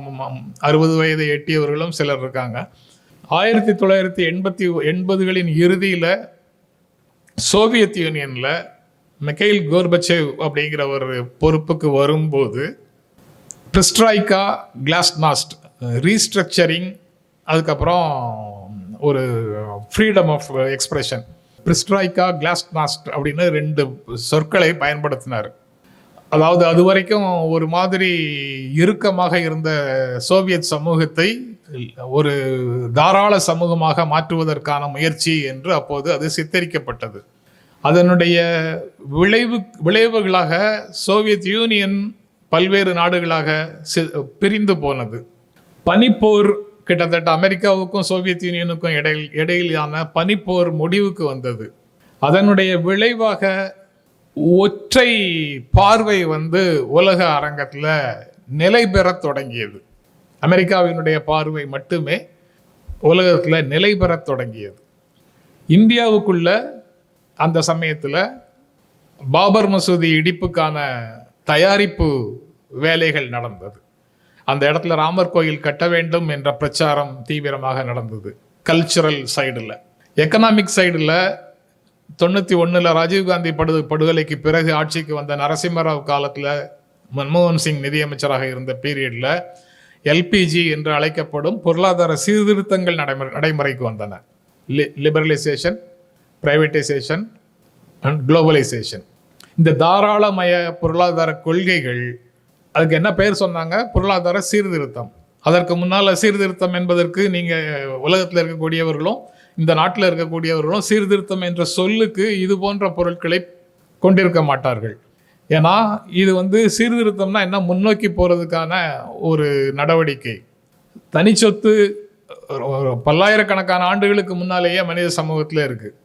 60 வயதை எட்டியவர்களும் சிலர் இருக்காங்க. 1980களின் இறுதியில் சோவியத் யூனியன்ல மிகைல் கோர்பச்சேவ் அப்படிங்கிற ஒரு பொறுப்புக்கு வரும்போது பிரிஸ்ட்ராய்கா, கிளாஸ்நாஸ்ட், ரீஸ்ட்ரக்சரிங், அதுக்கப்புறம் ஒரு ஃப்ரீடம் ஆஃப் எக்ஸ்பிரஷன், பிரிஸ்ட்ராய்கா, கிளாஸ்நாஸ்ட் அப்படின்னு 2 சொற்களை பயன்படுத்தினார். அதாவது அது வரைக்கும் ஒரு மாதிரி இறுக்கமாக இருந்த சோவியத் சமூகத்தை ஒரு தாராள சமூகமாக மாற்றுவதற்கான முயற்சி என்று அப்போது அது சித்தரிக்கப்பட்டது. அதனுடைய விளைவுகளாக சோவியத் யூனியன் பல்வேறு நாடுகளாக பிரிந்து போனது. பனிப்போர் கிட்டத்தட்ட அமெரிக்காவுக்கும் சோவியத் யூனியனுக்கும் இடையிலான பனிப்போர் முடிவுக்கு வந்தது. அதனுடைய விளைவாக ஒற்றை பார்வை உலக அரங்கத்தில் நிலை பெற தொடங்கியது. அமெரிக்காவினுடைய பார்வை மட்டுமே உலகத்தில் நிலை பெற தொடங்கியது. இந்தியாவுக்குள்ள அந்த சமயத்தில் பாபர் மசூதி இடிப்புக்கான தயாரிப்பு வேலைகள் நடந்தது. அந்த இடத்துல ராமர் கோயில் கட்ட வேண்டும் என்ற பிரச்சாரம் தீவிரமாக நடந்தது. கல்ச்சுரல் சைடில். எக்கனாமிக் சைடில் 91 ராஜீவ்காந்தி படுகொலைக்கு பிறகு ஆட்சிக்கு வந்த நரசிம்மராவ் காலத்தில் மன்மோகன் சிங் நிதியமைச்சராக இருந்த பீரியடில் எல்பிஜி என்று அழைக்கப்படும் பொருளாதார சீர்திருத்தங்கள் நடைமுறைக்கு வந்தன. Liberalisation, privatisation and globalisation. இந்த தாராளமய பொருளாதார கொள்கைகள், அதுக்கு என்ன பெயர் சொன்னாங்க? பொருளாதார சீர்திருத்தம். அதற்கு முன்னால் சீர்திருத்தம் என்பதற்கு நீங்கள் உலகத்தில் இருக்கக்கூடியவர்களும் இந்த நாட்டில் இருக்கக்கூடியவர்களும் சீர்திருத்தம் என்ற சொல்லுக்கு இது போன்ற பொருட்களை கொண்டிருக்க மாட்டார்கள். ஏன்னா இது சீர்திருத்தம்னா என்ன, முன்னோக்கி போகிறதுக்கான ஒரு நடவடிக்கை. தனிச்சொத்து பல்லாயிரக்கணக்கான ஆண்டுகளுக்கு முன்னாலேயே மனித சமூகத்தில் இருக்குது.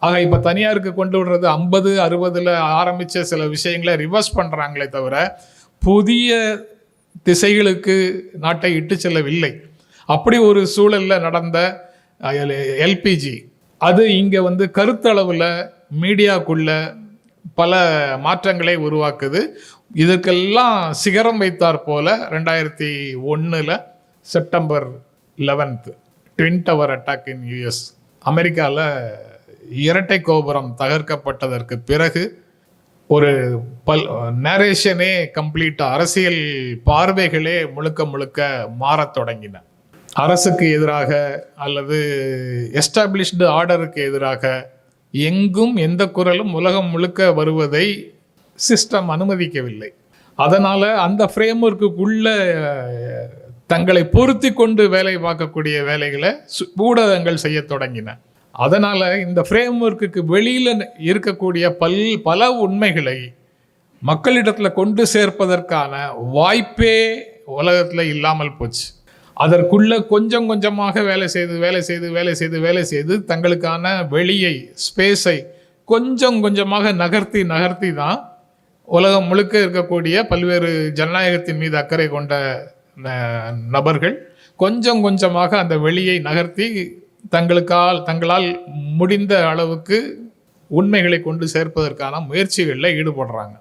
ஆக இப்போ தனியாருக்கு கொண்டு விடுறது 50-60 ஆரம்பித்த சில விஷயங்களை ரிவர்ஸ் பண்ணுறாங்களே தவிர புதிய திசைகளுக்கு நாட்டை இட்டு செல்லவில்லை. அப்படி ஒரு சூழலில் நடந்த எல்பிஜி அது இங்கே கருத்தளவில் மீடியாக்குள்ள பல மாற்றங்களை உருவாக்குது. இதற்கெல்லாம் சிகரம் வைத்தார் போல 2001 September 11 twin tower attack in US. அமெரிக்காவில் இரட்டை கோபுரம் தகர்க்கப்பட்டதற்கு பிறகு ஒரு நேரேஷனே கம்ப்ளீட், அரசியல் பார்வைகளே முழுக்க மாறத் தொடங்கின. அரசுக்கு எதிராக அல்லது எஸ்டாப்ளிஷ்டு ஆர்டருக்கு எதிராக எங்கும் எந்த குரலும் உலகம் முழுக்க வருவதை சிஸ்டம் அனுமதிக்கவில்லை. அதனால் அந்த ஃப்ரேம்வொர்க்குள்ள தங்களை பொருத்தி கொண்டு வேலை பார்க்கக்கூடிய வேலைகளை ஊடகங்கள் செய்ய தொடங்கின. அதனால் இந்த ஃப்ரேம்வொர்க்குக்கு வெளியில் இருக்கக்கூடிய பல உண்மைகளை மக்களிடத்தில் கொண்டு சேர்ப்பதற்கான வாய்ப்பே உலகத்தில் இல்லாமல் போச்சு. அதற்குள்ள கொஞ்சம் கொஞ்சமாக வேலை செய்து தங்களுக்கான வெளியை, ஸ்பேஸை கொஞ்சம் கொஞ்சமாக நகர்த்தி தான் உலகம் முழுக்க இருக்கக்கூடிய பல்வேறு ஜனநாயகத்தின் மீது அக்கறை கொண்ட நபர்கள் கொஞ்சம் கொஞ்சமாக அந்த வெளியை நகர்த்தி தங்களால் முடிந்த அளவுக்கு உண்மைகளை கொண்டு சேர்ப்பதற்கான முயற்சிகளில் ஈடுபடுறாங்க.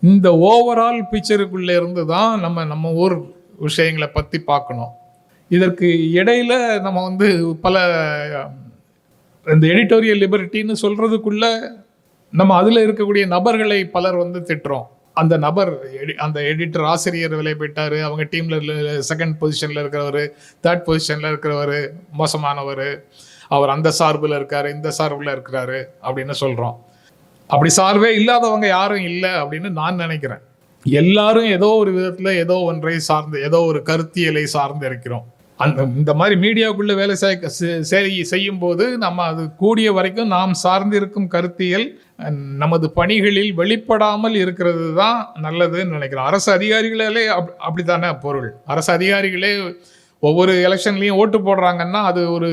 இந்த ஓவரால் பிக்சருக்குள்ளே இருந்து தான் நம்ம ஊர் விஷயங்களை பற்றி பார்க்கணும். இதற்கு இடையில நம்ம பல இந்த எடிட்டோரியல் லிபர்ட்டின்னு சொல்றதுக்குள்ள நம்ம அதில் இருக்கக்கூடிய நபர்களை பலர் திட்டுறோம். அந்த நபர், அந்த எடிட்டர், ஆசிரியர் விலை போயிட்டாரு, அவங்க டீமில் செகண்ட் பொசிஷனில் இருக்கிறவர், தேர்ட் பொசிஷனில் இருக்கிறவர் மோசமானவர், அவர் அந்த சார்பில் இருக்காரு, இந்த சார்பில் இருக்கிறாரு அப்படின்னு சொல்கிறோம். அப்படி சார்பே இல்லாதவங்க யாரும் இல்லை அப்படின்னு நான் நினைக்கிறேன். எல்லாரும் ஏதோ ஒரு விதத்தில் ஏதோ ஒன்றை சார்ந்து, ஏதோ ஒரு கருத்தியலை சார்ந்து இருக்கிறோம். இந்த மாதிரி மீடியாவுக்குள்ள வேலை செய்யும் போது நம்ம அது கூடிய வரைக்கும் நாம் சார்ந்திருக்கும் கருத்தியல் நமது பணிகளில் வெளிப்படாமல் இருக்கிறது தான் நல்லதுன்னு நினைக்கிறோம். அரசு அதிகாரிகளே அப்படித்தானே பொருள். அரசு அதிகாரிகளே ஒவ்வொரு எலெக்ஷன்லையும் ஓட்டு போடுறாங்கன்னா அது ஒரு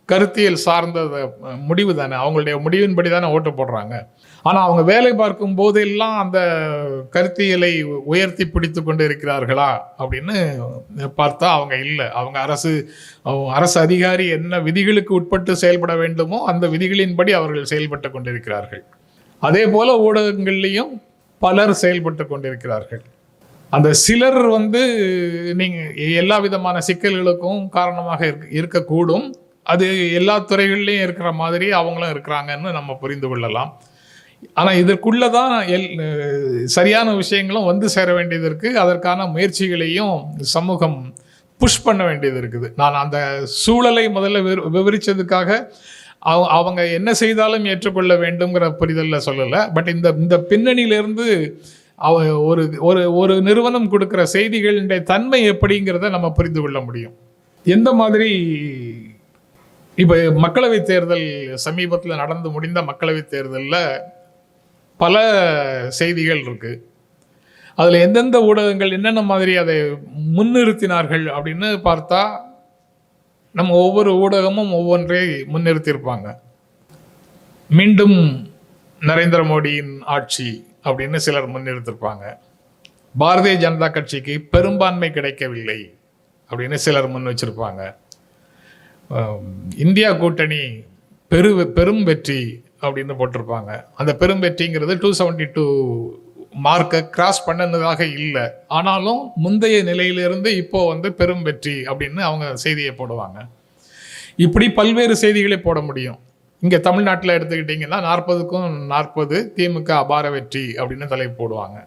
கருத்தியல் சார்ந்த முடிவு தானே, அவங்களுடைய முடிவின்படி தானே ஓட்டு போடுறாங்க. ஆனால் அவங்க வேலை பார்க்கும் போதெல்லாம் அந்த கருத்தியலை உயர்த்தி பிடித்து கொண்டு இருக்கிறார்களா அப்படின்னு பார்த்தா அவங்க இல்லை. அவங்க அரசு அதிகாரி என்ன விதிகளுக்கு உட்பட்டு செயல்பட வேண்டுமோ அந்த விதிகளின்படி அவர்கள் செயல்பட்டு கொண்டிருக்கிறார்கள். அதே போல ஊடகங்கள்லையும் பலர் செயல்பட்டு கொண்டிருக்கிறார்கள். அந்த சிலர் நீங்கள் எல்லா விதமான சிக்கல்களுக்கும் காரணமாக இருக்கக்கூடும். அது எல்லா துறைகள்லையும் இருக்கிற மாதிரி அவங்களும் இருக்கிறாங்கன்னு நம்ம புரிந்து கொள்ளலாம். ஆனால் இதற்குள்ளதான் சரியான விஷயங்களும் சேர வேண்டியது இருக்குது. அதற்கான முயற்சிகளையும் சமூகம் புஷ் பண்ண வேண்டியது இருக்குது. நான் அந்த சூழலை முதல்ல விவரித்ததுக்காக அவங்க என்ன செய்தாலும் ஏற்றுக்கொள்ள வேண்டும்ங்கிற புரிதலில் சொல்லலை. பட் இந்த பின்னணியிலிருந்து ஒரு ஒரு ஒரு நிறுவனம் கொடுக்குற செய்திகளுடைய தன்மை எப்படிங்கிறத நம்ம புரிந்து கொள்ள முடியும். எந்த மாதிரி இப்போ மக்களவைத் தேர்தல் சமீபத்தில் நடந்து முடிந்த மக்களவைத் தேர்தலில் பல செய்திகள் இருக்கு. அதில் எந்தெந்த ஊடகங்கள் என்னென்ன மாதிரி அதை முன்னிறுத்தினார்கள் அப்படின்னு பார்த்தா நம்ம ஒவ்வொரு ஊடகமும் ஒவ்வொன்றை முன்னிறுத்தியிருப்பாங்க. மீண்டும் நரேந்திர மோடியின் ஆட்சி அப்படின்னு சிலர் முன்னிறுத்திருப்பாங்க. பாரதிய ஜனதா கட்சிக்கு பெரும்பான்மை கிடைக்கவில்லை அப்படின்னு சிலர் முன் வச்சிருப்பாங்க. இந்தியா கூட்டணி பெரும் வெற்றி அப்படின்னு போட்டிருப்பாங்க. அந்த பெரும் வெற்றிங்கிறது 272 மார்க்கை கிராஸ் பண்ணதாக இல்லை, ஆனாலும் முந்தைய நிலையிலிருந்து இப்போ பெரும் வெற்றி அப்படின்னு அவங்க செய்தியை போடுவாங்க. இப்படி பல்வேறு செய்திகளை போட முடியும். இங்கே தமிழ்நாட்டில் எடுத்துக்கிட்டிங்கன்னா 40க்கும் 40 திமுக அபார வெற்றி அப்படின்னு தலைப்பு போடுவாங்க.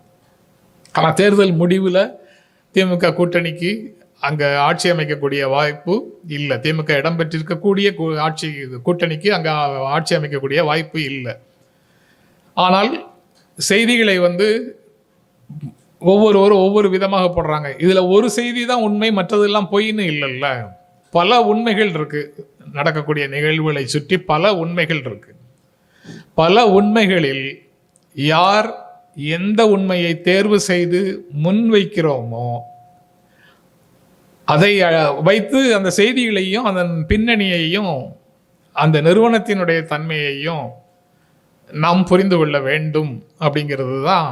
ஆனால் தேர்தல் முடிவில் திமுக கூட்டணிக்கு அங்கே ஆட்சி அமைக்கக்கூடிய வாய்ப்பு இல்லை. திமுக இடம்பெற்றிருக்கக்கூடிய கூட்டணிக்கு அங்கே ஆட்சி அமைக்கக்கூடிய வாய்ப்பு இல்லை. ஆனால் செய்திகளை ஒவ்வொருவரும் ஒவ்வொரு விதமாக போடுறாங்க. இதில் ஒரு செய்தி தான் உண்மை, மற்றதெல்லாம் பொய்ன்னு இல்லைல்ல. பல உண்மைகள் இருக்கு. நடக்கக்கூடிய நிகழ்வுகளை சுற்றி பல உண்மைகள் இருக்கு. பல உண்மைகளில் யார் எந்த உண்மையை தேர்வு செய்து முன்வைக்கிறோமோ அதை வைத்து அந்த செய்திகளையும் அதன் பின்னணியையும் அந்த நிறுவனத்தினுடைய தன்மையையும் நாம் புரிந்து கொள்ள வேண்டும் அப்படிங்கிறது தான்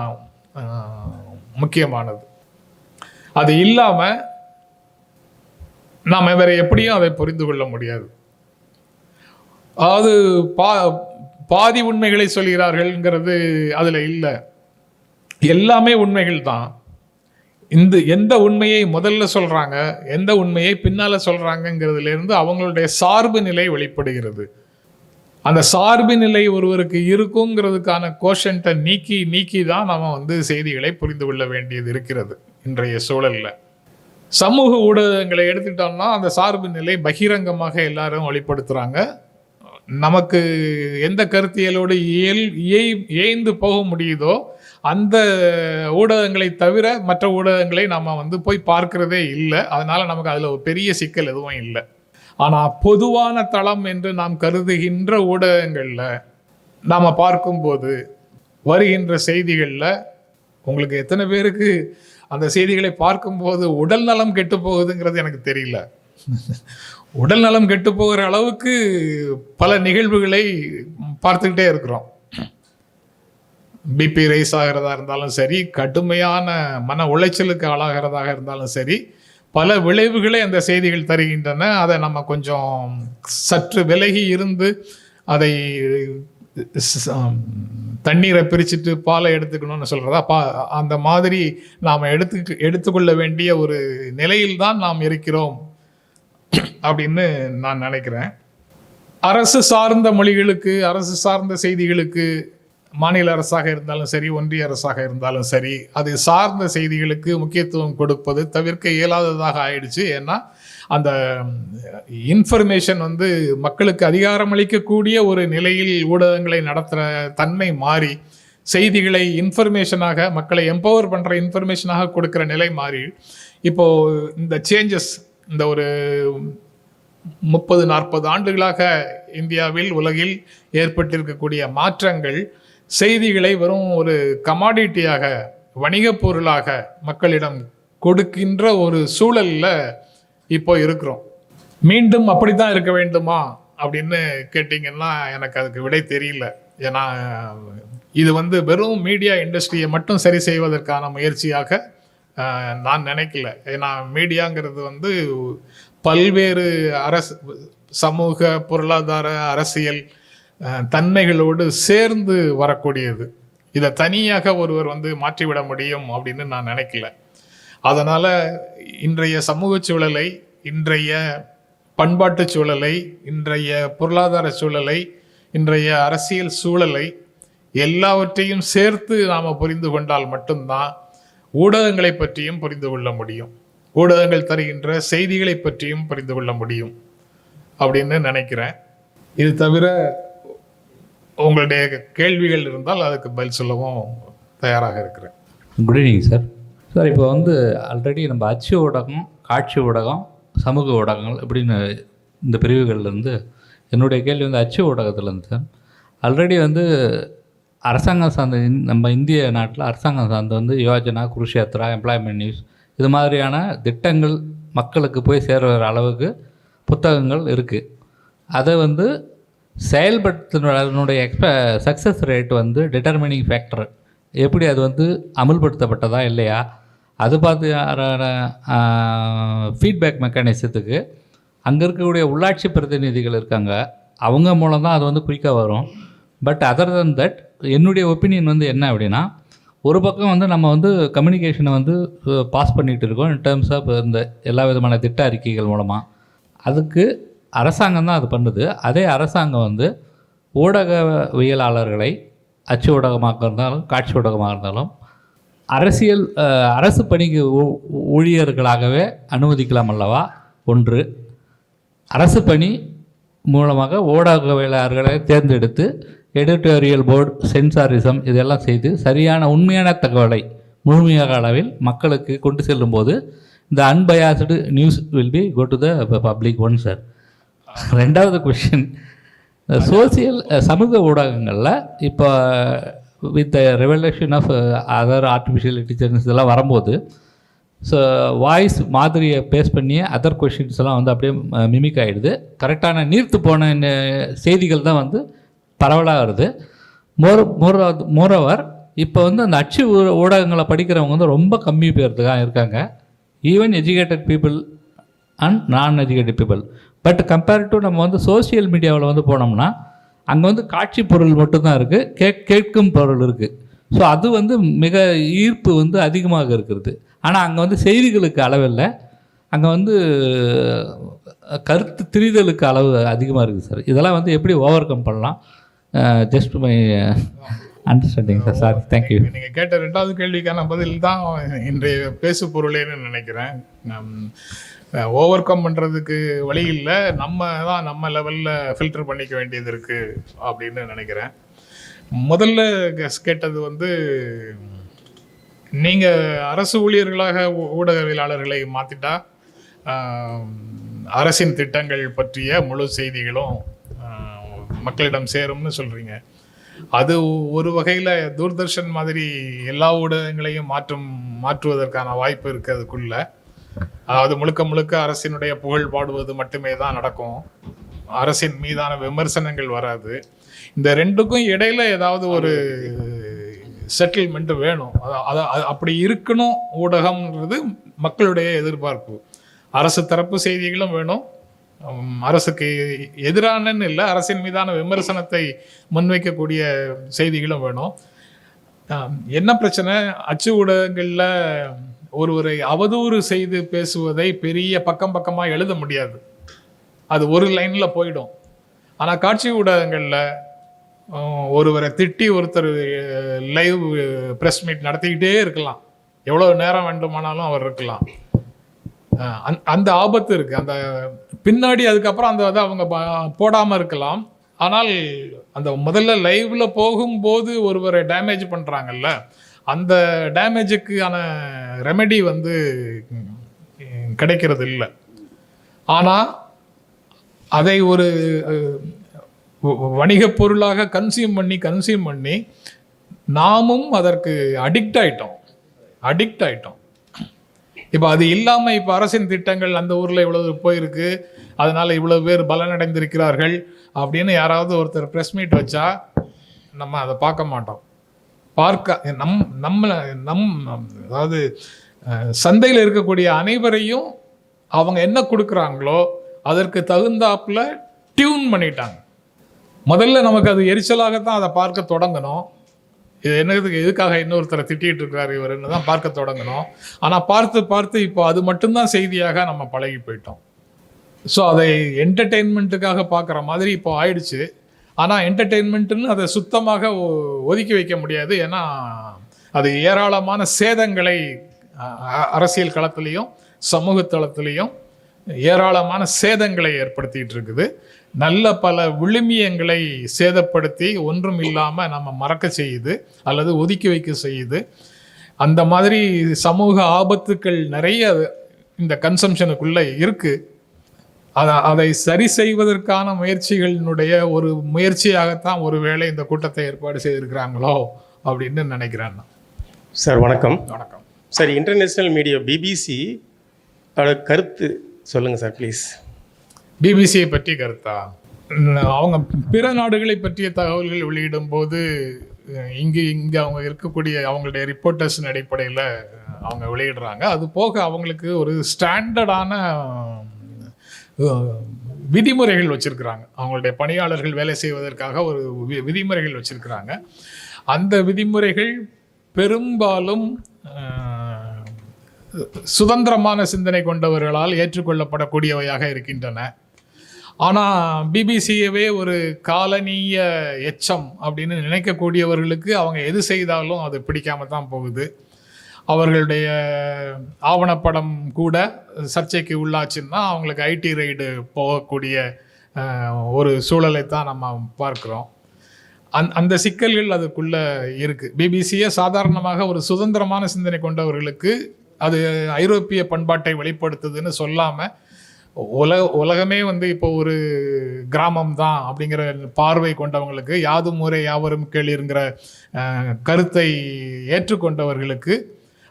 முக்கியமானது. அது இல்லாமல் நாம் வேற எப்படியும் அதை புரிந்து கொள்ள முடியாது. அதாவது பாதி உண்மைகளை சொல்கிறார்கள்ங்கிறது அதில் இல்லை. எல்லாமே உண்மைகள் தான். எந்த உண்மையை முதல்ல சொல்றாங்க, எந்த உண்மையை பின்னால சொல்றாங்கிறதுலேருந்து அவங்களுடைய சார்பு நிலை வெளிப்படுகிறது. அந்த சார்பு நிலை ஒருவருக்கு இருக்குங்கிறதுக்கான கோஷன்ட்டை நீக்கி தான் நம்ம செய்திகளை புரிந்து கொள்ள வேண்டியது இருக்கிறது இன்றைய சூழல்ல. சமூக ஊடகங்களை எடுத்துட்டோம்னா அந்த சார்பு நிலை பகிரங்கமாக எல்லாரும் வெளிப்படுத்துறாங்க. நமக்கு எந்த கருத்தியலோடு ஏய்ந்து போக முடியுதோ அந்த ஊடகங்களை தவிர மற்ற ஊடகங்களை நம்ம போய் பார்க்கிறதே இல்லை. அதனால நமக்கு அதில் ஒரு பெரிய சிக்கல் எதுவும் இல்லை. ஆனால் பொதுவான தளம் என்று நாம் கருதுகின்ற ஊடகங்களில் நாம் பார்க்கும்போது வருகின்ற செய்திகளில் உங்களுக்கு எத்தனை பேருக்கு அந்த செய்திகளை பார்க்கும்போது உடல் நலம் கெட்டு போகுதுங்கிறது எனக்கு தெரியல. உடல் நலம் கெட்டு போகிற அளவுக்கு பல நிகழ்வுகளை பார்த்துக்கிட்டே இருக்கிறோம். பிபி ரைஸ் ஆகிறதா இருந்தாலும் சரி, கடுமையான மன உளைச்சலுக்கு ஆளாகிறதாக இருந்தாலும் சரி, பல விளைவுகளை அந்த செய்திகள் தருகின்றன. அதை நம்ம கொஞ்சம் சற்று விலகி இருந்து அதை தண்ணீரை பிரிச்சுட்டு பாலை எடுத்துக்கணும்னு சொல்கிறதா, அந்த மாதிரி நாம் எடுத்துக்கொள்ள வேண்டிய ஒரு நிலையில்தான் நாம் இருக்கிறோம் அப்படின்னு நான் நினைக்கிறேன். அரசு சார்ந்த மொழிகளுக்கு, அரசு சார்ந்த செய்திகளுக்கு, மாநில அரசாக இருந்தாலும் சரி, ஒன்றிய அரசாக இருந்தாலும் சரி, அது சார்ந்த செய்திகளுக்கு முக்கியத்துவம் கொடுப்பது தவிர்க்க இயலாததாக ஆயிடுச்சு. ஏன்னா அந்த இன்ஃபர்மேஷன் மக்களுக்கு அதிகாரம் அளிக்கக்கூடிய ஒரு நிலையில் ஊடகங்களை நடத்துகிற தன்மை மாறி செய்திகளை இன்ஃபர்மேஷனாக, மக்களை எம்பவர் பண்ணுற இன்ஃபர்மேஷனாக கொடுக்குற நிலை மாறி இப்போது இந்த சேஞ்சஸ், இந்த ஒரு 30-40 ஆண்டுகளாக இந்தியாவில், உலகில் ஏற்பட்டிருக்கக்கூடிய மாற்றங்கள் செய்திகளை வெறும் ஒரு கமாடிட்டியாக, வணிகப் பொருளாக மக்களிடம் கொடுக்கின்ற ஒரு சூழலில் இப்போ இருக்கிறோம். மீண்டும் அப்படித்தான் இருக்க வேண்டுமா அப்படின்னு கேட்டிங்கன்னா எனக்கு அதுக்கு விடை தெரியல. ஏன்னா இது வந்து வெறும் மீடியா இண்டஸ்ட்ரியை மட்டும் சரி செய்வதற்கான முயற்சியாக நான் நினைக்கல. ஏன்னா மீடியாங்கிறது வந்து பல்வேறு அரசு, சமூக, பொருளாதார, அரசியல் தன்மைகளோடு சேர்ந்து வரக்கூடியது. இதை தனியாக ஒருவர் வந்து மாற்றிவிட முடியும் அப்படின்னு நான் நினைக்கல. அதனால் இன்றைய சமூக சூழலை, இன்றைய பண்பாட்டு சூழலை, இன்றைய பொருளாதார சூழலை, இன்றைய அரசியல் சூழலை எல்லாவற்றையும் சேர்த்து நாம் புரிந்து கொண்டால் மட்டும்தான் ஊடகங்களை பற்றியும் புரிந்து கொள்ள முடியும், ஊடகங்கள் தருகின்ற செய்திகளை பற்றியும் புரிந்து கொள்ள முடியும் அப்படின்னு நினைக்கிறேன். இது தவிர உங்களுடைய கேள்விகள் இருந்தால் அதுக்கு பதில் சொல்லவும் தயாராக இருக்கிறேன். Good evening sir. சார், இப்போ வந்து ஆல்ரெடி நம்ம அச்சு ஊடகம், காட்சி ஊடகம், சமூக ஊடகங்கள் இப்படின்னு இந்த பிரிவுகள்லேருந்து என்னுடைய கேள்வி வந்து அச்சு ஊடகத்துலேருந்து சார். ஆல்ரெடி வந்து அரசாங்கம் சார்ந்த நம்ம இந்திய நாட்டில் அரசாங்கம் சார்ந்த வந்து யோஜனா, குருஷேத்ரா, எம்ப்ளாய்மெண்ட் நியூஸ் இது மாதிரியான திட்டங்கள் மக்களுக்கு போய் சேர்கிற அளவுக்கு புத்தகங்கள் இருக்குது. அதை வந்து செயல்படுத்தினுடைய சக்ஸஸ் ரேட் வந்து டிட்டர்மினிங் ஃபேக்டர் எப்படி அது வந்து அமுல்படுத்தப்பட்டதா இல்லையா, அது பார்த்து ஃபீட்பேக் மெக்கானிசத்துக்கு அங்கே இருக்கக்கூடிய உள்ளாட்சி பிரதிநிதிகள் இருக்காங்க, அவங்க மூலம் தான் அது வந்து குயிக்காக வரும். பட் அதர் தன் தட் என்னுடைய ஒப்பீனியன் வந்து என்ன அப்படின்னா, ஒரு பக்கம் வந்து நம்ம வந்து கம்யூனிகேஷனை வந்து பாஸ் பண்ணிகிட்டு இருக்கோம் இன் டேர்ம்ஸ் ஆஃப் இந்த எல்லா விதமான திட்ட அறிக்கைகள் மூலமாக. அதுக்கு அரசாங்கம் தான் அது பண்ணுது. அதே அரசாங்கம் வந்து ஊடகவியலாளர்களை அச்சு ஊடகமாக இருந்தாலும் காட்சி ஊடகமாக இருந்தாலும் அரசு பணிக்கு ஊழியர்களாகவே அனுமதிக்கலாம் அல்லவா? ஒன்று, அரசு பணி மூலமாக ஊடகவியலாளர்களை தேர்ந்தெடுத்து எடிட்டோரியல் போர்டு, சென்சாரிசம் இதெல்லாம் செய்து சரியான உண்மையான தகவலை முழுமையாக அளவில் மக்களுக்கு கொண்டு செல்லும்போது இந்த unbiased news will be go to the public one sir. ரெண்டாவது கொஷின், சோசியல் சமூக ஊடகங்களில் இப்போ with the revolution of other artificial intelligence இதெல்லாம் வரும்போது ஸோ வாய்ஸ் மாதிரியை பேஸ் பண்ணி அதர் கொஷின்ஸ் எல்லாம் வந்து அப்படியே மிமிக் ஆகிடுது. கரெக்டான நீர்த்து போன செய்திகள் தான் வந்து பரவலாக வருது. மோரோவர் இப்போ வந்து அந்த அச்சு ஊடகங்களை படிக்கிறவங்க வந்து ரொம்ப கம்மி பேர் தான் இருக்காங்க, ஈவன் எஜுகேட்டட் பீப்புள் அண்ட் நான் educated people. But compare to நம்ம வந்து சோசியல் மீடியாவில் வந்து போனோம்னா அங்கே வந்து காட்சி பொருள் மட்டும்தான் இருக்குது, கேட்கும் பொருள் இருக்குது. ஸோ அது வந்து மிக ஈர்ப்பு வந்து அதிகமாக இருக்கிறது. ஆனால் அங்கே வந்து செய்திகளுக்கு அளவில்லை, அங்கே வந்து கருத்து திரிதலுக்கு அளவு அதிகமாக இருக்குது சார். இதெல்லாம் வந்து எப்படி ஓவர் கம் பண்ணலாம்? Just my understanding sir. Sir, thank you. நீங்கள் கேட்ட ரெண்டாவது கேள்விக்கான பதில் தான் இன்றைய பேசு பொருளேன்னு நினைக்கிறேன். ஓவர் கம் பண்ணுறதுக்கு வழி இல்லை, நம்ம தான் நம்ம லெவலில் ஃபில்டர் பண்ணிக்க வேண்டியது இருக்குது அப்படின்னு நினைக்கிறேன். முதல்ல கேட்டது வந்து, நீங்கள் அரசு ஊழியர்களாக ஊடகவியலாளர்களை மாற்றிட்டா அரசின் திட்டங்கள் பற்றிய முழு செய்திகளும் மக்களிடம் சேரும்னு சொல்கிறீங்க. அது ஒரு வகையில் தூர்தர்ஷன் மாதிரி எல்லா ஊடகங்களையும் மாற்றுவதற்கான வாய்ப்பு இருக்குது அதுக்குள்ள. அதாவது முழுக்க முழுக்க அரசினுடைய புகழ் பாடுவது மட்டுமே தான் நடக்கும், அரசின் மீதான விமர்சனங்கள் வராது. இந்த ரெண்டுக்கும் இடையில ஏதாவது ஒரு செட்டில்மெண்ட் வேணும். அப்படி இருக்கணும் ஊடகம்ன்றது மக்களுடைய எதிர்பார்ப்பு. அரசு தரப்பு செய்திகளும் வேணும், அரசுக்கு எதிரானன்னு இல்லை, அரசின் மீதான விமர்சனத்தை முன்வைக்கக்கூடிய செய்திகளும் வேணும். என்ன பிரச்சனை, அச்சு ஊடகங்களில் ஒருவரை அவதூறு செய்து பேசுவதை பெரிய பக்கமாக எழுத முடியாது, அது ஒரு லைனில் போயிடும். ஆனால் காட்சி ஊடகங்களில் ஒருவரை திட்டி ஒருத்தர் லைவ் ப்ரெஸ் மீட் நடத்திக்கிட்டே இருக்கலாம், எவ்வளோ நேரம் வேண்டுமானாலும் அவர் இருக்கலாம். அந்த ஆபத்து இருக்குது. அந்த பின்னாடி அதுக்கப்புறம் அந்த அதை அவங்க போடாமல் இருக்கலாம். ஆனால் அந்த முதல்ல லைவ்ல போகும்போது ஒருவரை டேமேஜ் பண்ணுறாங்கல்ல, அந்த டேமேஜுக்கான ரெமெடி வந்து கிடைக்கிறது இல்லை. ஆனால் அதை ஒரு வணிக பொருளாக கன்சியூம் பண்ணி நாமும் அதற்கு அடிக்ட் ஆயிட்டோம். இப்போ அது இல்லாமல் இப்போ அரசின் திட்டங்கள் அந்த ஊரில் இவ்வளவு போயிருக்கு, அதனால இவ்வளவு பேர் பலனடைந்திருக்கிறார்கள் அப்படின்னு யாராவது ஒருத்தர் ப்ரெஸ் மீட் வச்சா நம்ம அதை பார்க்க மாட்டோம். பார்க்க அதாவது சந்தையில் இருக்கக்கூடிய அனைவரையும் அவங்க என்ன கொடுக்குறாங்களோ அதற்கு தகுந்தாப்புல டியூன் பண்ணிட்டாங்க. முதல்ல நமக்கு அது எரிச்சலாகத்தான் அதை பார்க்க தொடங்கணும். இது என்னதுக்கு எதுக்காக இன்னொருத்தரை திட்டிகிட்டு இருக்கிறார் இவருன்னு தான் பார்க்க தொடங்கணும். ஆனால் பார்த்து பார்த்து இப்போ அது மட்டும்தான் செய்தியாக நம்ம பழகி போயிட்டோம். ஸோ அதை என்டர்டெயின்மெண்ட்டுக்காக பார்க்குற மாதிரி இப்போ ஆயிடுச்சு. ஆனால் என்டர்டெயின்மெண்ட்டுன்னு அதை சுத்தமாக ஒதுக்கி வைக்க முடியாது. ஏன்னா அது ஏராளமான சேதங்களை அரசியல் களத்துலேயும் சமூக தளத்துலேயும் ஏராளமான சேதங்களை ஏற்படுத்திகிட்டு இருக்குது. நல்ல பல விழுமியங்களை சேதப்படுத்தி ஒன்றும் இல்லாமல் நம்ம மறக்க செய்யுது அல்லது ஒதுக்கி வைக்க செய்யுது. அந்த மாதிரி சமூக ஆபத்துக்கள் நிறைய இந்த கன்சம்ஷனுக்குள்ளே இருக்குது. அதை சரி செய்வதற்கான முயற்சிகளினுடைய ஒரு முயற்சியாகத்தான் ஒருவேளை இந்த கூட்டத்தை ஏற்பாடு செய்திருக்கிறாங்களோ அப்படின்னு நினைக்கிறேன். சார் வணக்கம். வணக்கம் சார். இன்டர்நேஷ்னல் மீடியா பிபிசி கருத்து சொல்லுங்கள் சார் ப்ளீஸ். பிபிசியை பற்றி கருத்தா? அவங்க பிற நாடுகளை பற்றிய தகவல்கள் வெளியிடும் போது இங்கே அவங்க இருக்கக்கூடிய அவங்களுடைய ரிப்போர்ட்டர்ஸின் அடிப்படையில் அவங்க வெளியிடுறாங்க. அது போக அவங்களுக்கு ஒரு ஸ்டாண்டர்டான விதிமுறைகள் வச்சுருக்கிறாங்க. அவங்களுடைய பணியாளர்கள் வேலை செய்வதற்காக ஒரு விதிமுறைகள் வச்சுருக்கிறாங்க. அந்த விதிமுறைகள் பெரும்பாலும் சுதந்திரமான சிந்தனை கொண்டவர்களால் ஏற்றுக்கொள்ளப்படக்கூடியவையாக இருக்கின்றன. ஆனால் பிபிசியவே ஒரு காலனிய எச்சம் அப்படின்னு நினைக்கக்கூடியவர்களுக்கு அவங்க எது செய்தாலும் அது பிடிக்காம தான் போகுது. அவர்களுடைய ஆவணப்படம் கூட சர்ச்சைக்கு உள்ளாச்சுன்னா அவங்களுக்கு ஐடி ரைடு போகக்கூடிய ஒரு சூழலை தான் நம்ம பார்க்குறோம். அந்த சிக்கல்கள் அதுக்குள்ளே இருக்குது. பிபிசியை சாதாரணமாக ஒரு சுதந்திரமான சிந்தனை கொண்டவர்களுக்கு அது ஐரோப்பிய பண்பாட்டை வெளிப்படுத்துதுன்னு சொல்லாமல் உலகமே இப்போ ஒரு கிராமம் தான் அப்படிங்கிற பார்வை கொண்டவங்களுக்கு, யாதும் ஊரே யாவரும் கேளிருங்கிற கருத்தை ஏற்றுக்கொண்டவர்களுக்கு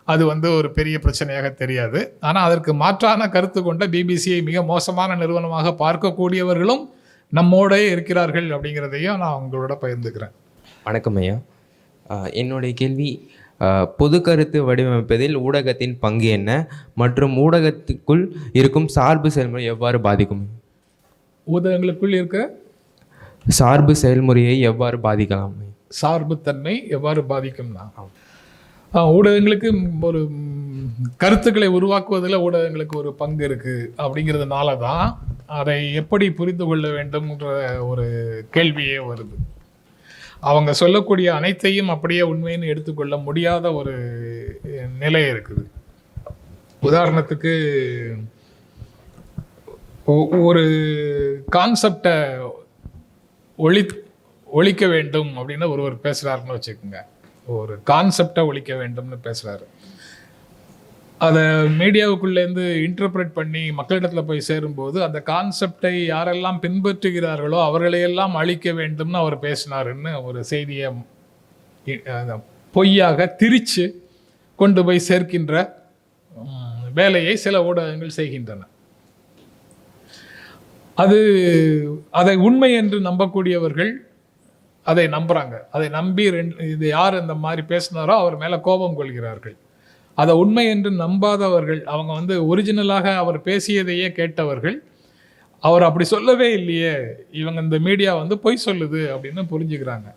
அது ஒரு பெரிய பிரச்சனையாக தெரியாது. ஆனால் அதற்கு மாற்றான கருத்து கொண்ட பிபிசியை மிக மோசமான நிறுவனமாக பார்க்கக்கூடியவர்களும் நம்மோடே இருக்கிறார்கள் அப்படிங்கிறதையும் நான் உங்களோட பகிர்ந்துக்கிறேன். வணக்கம் ஐயா. என்னுடைய கேள்வி, பொது கருத்து வடிவமைப்பதில் ஊடகத்தின் பங்கு என்ன மற்றும் ஊடகத்துக்குள் இருக்கும் சார்பு செயல்முறை எவ்வாறு பாதிக்கும்? ஊடகங்களுக்குள் இருக்க சார்பு செயல்முறையை எவ்வாறு பாதிக்கலாம்? சார்புத்தன்மை எவ்வாறு பாதிக்கும்னா, ஊடகங்களுக்கு ஒரு கருத்துக்களை உருவாக்குவதில் ஊடகங்களுக்கு ஒரு பங்கு இருக்குது. அப்படிங்கிறதுனால தான் அதை எப்படி புரிந்து கொள்ள வேண்டும்ன்ற ஒரு கேள்வியே வருது. அவங்க சொல்லக்கூடிய அனைத்தையும் அப்படியே உண்மைன்னு எடுத்துக்கொள்ள முடியாத ஒரு நிலை இருக்குது. உதாரணத்துக்கு ஒரு கான்செப்டை ஒழிக்க வேண்டும் அப்படின்னு ஒருவர் பேசுகிறாருன்னு வச்சுக்கோங்க. ஒரு கான்செப்டை ஒழிக்க வேண்டும்னு பேசுகிறாரு. அதை மீடியாவுக்குள்ளேருந்து இன்டர்பிரேட் பண்ணி மக்களிடத்தில் போய் சேரும்போது அந்த கான்செப்டை யாரெல்லாம் பின்பற்றுகிறார்களோ அவர்களையெல்லாம் அழிக்க வேண்டும்னு அவர் பேசினாருன்னு ஒரு செய்தியை பொய்யாக திரிச்சு கொண்டு போய் சேர்க்கின்ற வேலையை சில ஊடகங்கள் செய்கின்றன. அதை உண்மை என்று நம்பக்கூடியவர்கள் அதை நம்புகிறாங்க. அதை நம்பி இது யார் இந்த மாதிரி பேசினாரோ அவர் மேலே கோபம் கொள்கிறார்கள். அதை உண்மை என்று நம்பாதவர்கள், அவங்க ஒரிஜினலாக அவர் பேசியதையே கேட்டவர்கள், அவர் அப்படி சொல்லவே இல்லையே, இவங்க இந்த மீடியா பொய் சொல்லுது அப்படின்னு புரிஞ்சுக்கிறாங்க.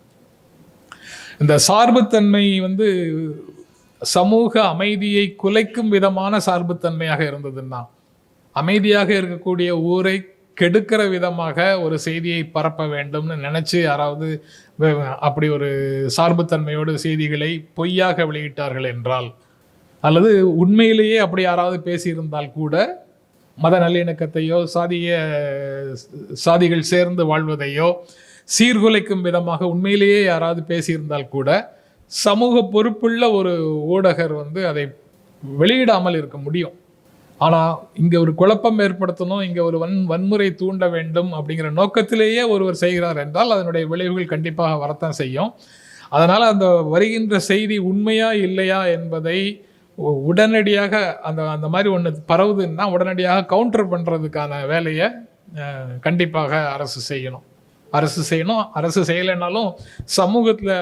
இந்த சார்புத்தன்மை சமூக அமைதியை குலைக்கும் விதமான சார்புத்தன்மையாக இருந்ததுன்னா, அமைதியாக இருக்கக்கூடிய ஊரை கெடுக்கிற விதமாக ஒரு செய்தியை பரப்ப வேண்டும்னு நினச்சி யாராவது அப்படி ஒரு சார்புத்தன்மையோடு செய்திகளை பொய்யாக வெளியிட்டார்கள் என்றால், அல்லது உண்மையிலேயே அப்படி யாராவது பேசியிருந்தால் கூட மத நல்லிணக்கத்தையோ சாதிகள் சேர்ந்து வாழ்வதையோ சீர்குலைக்கும் விதமாக உண்மையிலேயே யாராவது பேசியிருந்தால் கூட சமூக பொறுப்புள்ள ஒரு ஊடகர் அதை வெளியிடாமல் இருக்க முடியும். ஆனால் இங்கே ஒரு குழப்பம் ஏற்படுத்தணும், இங்கே ஒரு வன்முறை தூண்ட வேண்டும் அப்படிங்கிற நோக்கத்திலேயே ஒருவர் செய்கிறார் என்றால் அதனுடைய விளைவுகள் கண்டிப்பாக வரத்தான் செய்யும். அதனால் அந்த வருகின்ற செய்தி உண்மையா இல்லையா என்பதை உடனடியாக அந்த அந்த மாதிரி ஒன்று பரவுதுன்னா உடனடியாக கவுண்டர் பண்ணுறதுக்கான வேலையை கண்டிப்பாக அரசு செய்யணும். அரசு செய்யலைன்னாலும் சமூகத்தில்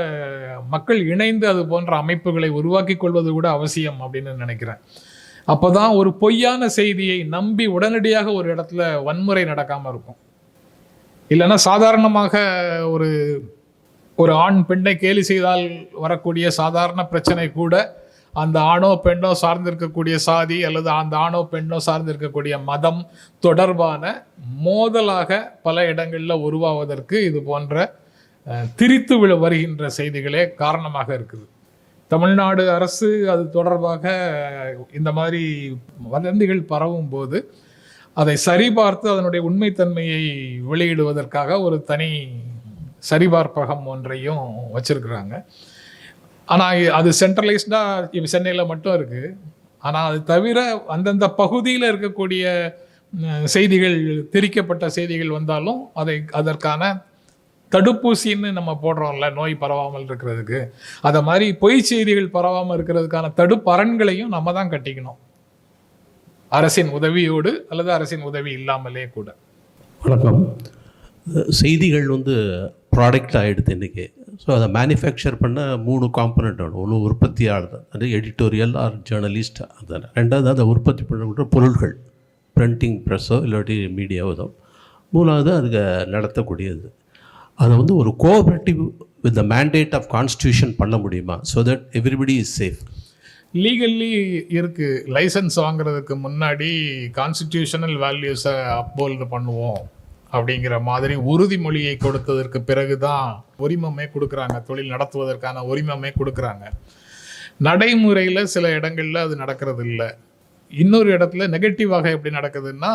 மக்கள் இணைந்து அது போன்ற அமைப்புகளை உருவாக்கி கொள்வது கூட அவசியம் அப்படின்னு நினைக்கிறேன். அப்போ தான் ஒரு பொய்யான செய்தியை நம்பி உடனடியாக ஒரு இடத்துல வன்முறை நடக்காமல் இருக்கும். இல்லைன்னா சாதாரணமாக ஒரு ஆண் பெண்ணை கேலி செய்தால் வரக்கூடிய சாதாரண பிரச்சனை கூட அந்த ஆணோ பெண்ணோ சார்ந்திருக்கக்கூடிய சாதி அல்லது அந்த ஆணோ பெண்ணோ சார்ந்திருக்கக்கூடிய மதம் தொடர்பான மோதலாக பல இடங்களில் உருவாவதற்கு இது போன்ற திரித்து வருகின்ற செய்திகளே காரணமாக இருக்குது. தமிழ்நாடு அரசு அது தொடர்பாக இந்த மாதிரி வதந்திகள் பரவும் போது அதை சரிபார்த்து அதனுடைய உண்மைத்தன்மையை வெளியிடுவதற்காக ஒரு தனி சரிபார்ப்பகம் ஒன்றையும் வச்சிருக்கிறாங்க. ஆனால் அது சென்ட்ரலைஸ்டாக இப்போ சென்னையில் மட்டும் இருக்குது. ஆனால் அது தவிர அந்தந்த பகுதியில் இருக்கக்கூடிய செய்திகள், திரிக்கப்பட்ட செய்திகள் வந்தாலும் அதற்கான தடுப்பூசின்னு நம்ம போடுறோம்ல நோய் பரவாமல் இருக்கிறதுக்கு, அதை மாதிரி பொய் செய்திகள் பரவாமல் இருக்கிறதுக்கான தடுப்பரண்களையும் நம்ம தான் கட்டிக்கணும், அரசின் உதவியோடு அல்லது அரசின் உதவி இல்லாமலே கூட. வணக்கம். செய்திகள் ப்ராடக்ட் ஆகிடுது இன்றைக்கி. ஸோ அதை மேனுஃபேக்சர் பண்ண 3 காம்பனண்ட் வேணும். ஒன்று உற்பத்தியாளர், அது எடிட்டோரியல் ஆர் ஜேர்னலிஸ்ட், அதான. ரெண்டாவது அதை உற்பத்தி பண்ண பொருள்கள், பிரிண்டிங் ப்ரெஸ்ஸோ இல்லாட்டி மீடியாவோ தான். மூணாவது அதுக்கு நடத்தக்கூடியது. அதை ஒரு cooperative with the mandate of constitution பண்ண முடியுமா? So that everybody is safe. Legally இருக்குது. லைசன்ஸ் வாங்குறதுக்கு முன்னாடி கான்ஸ்டிடியூஷனல் வேல்யூஸை அப்போல்டு பண்ணுவோம் அப்படிங்கிற மாதிரி உறுதிமொழியை கொடுத்ததற்கு பிறகு தான் உரிமமே கொடுக்குறாங்க, தொழில் நடத்துவதற்கான உரிமமே கொடுக்குறாங்க. நடைமுறையில் சில இடங்களில் அது நடக்கிறது இல்லை. இன்னொரு இடத்துல நெகட்டிவாக எப்படி நடக்குதுன்னா,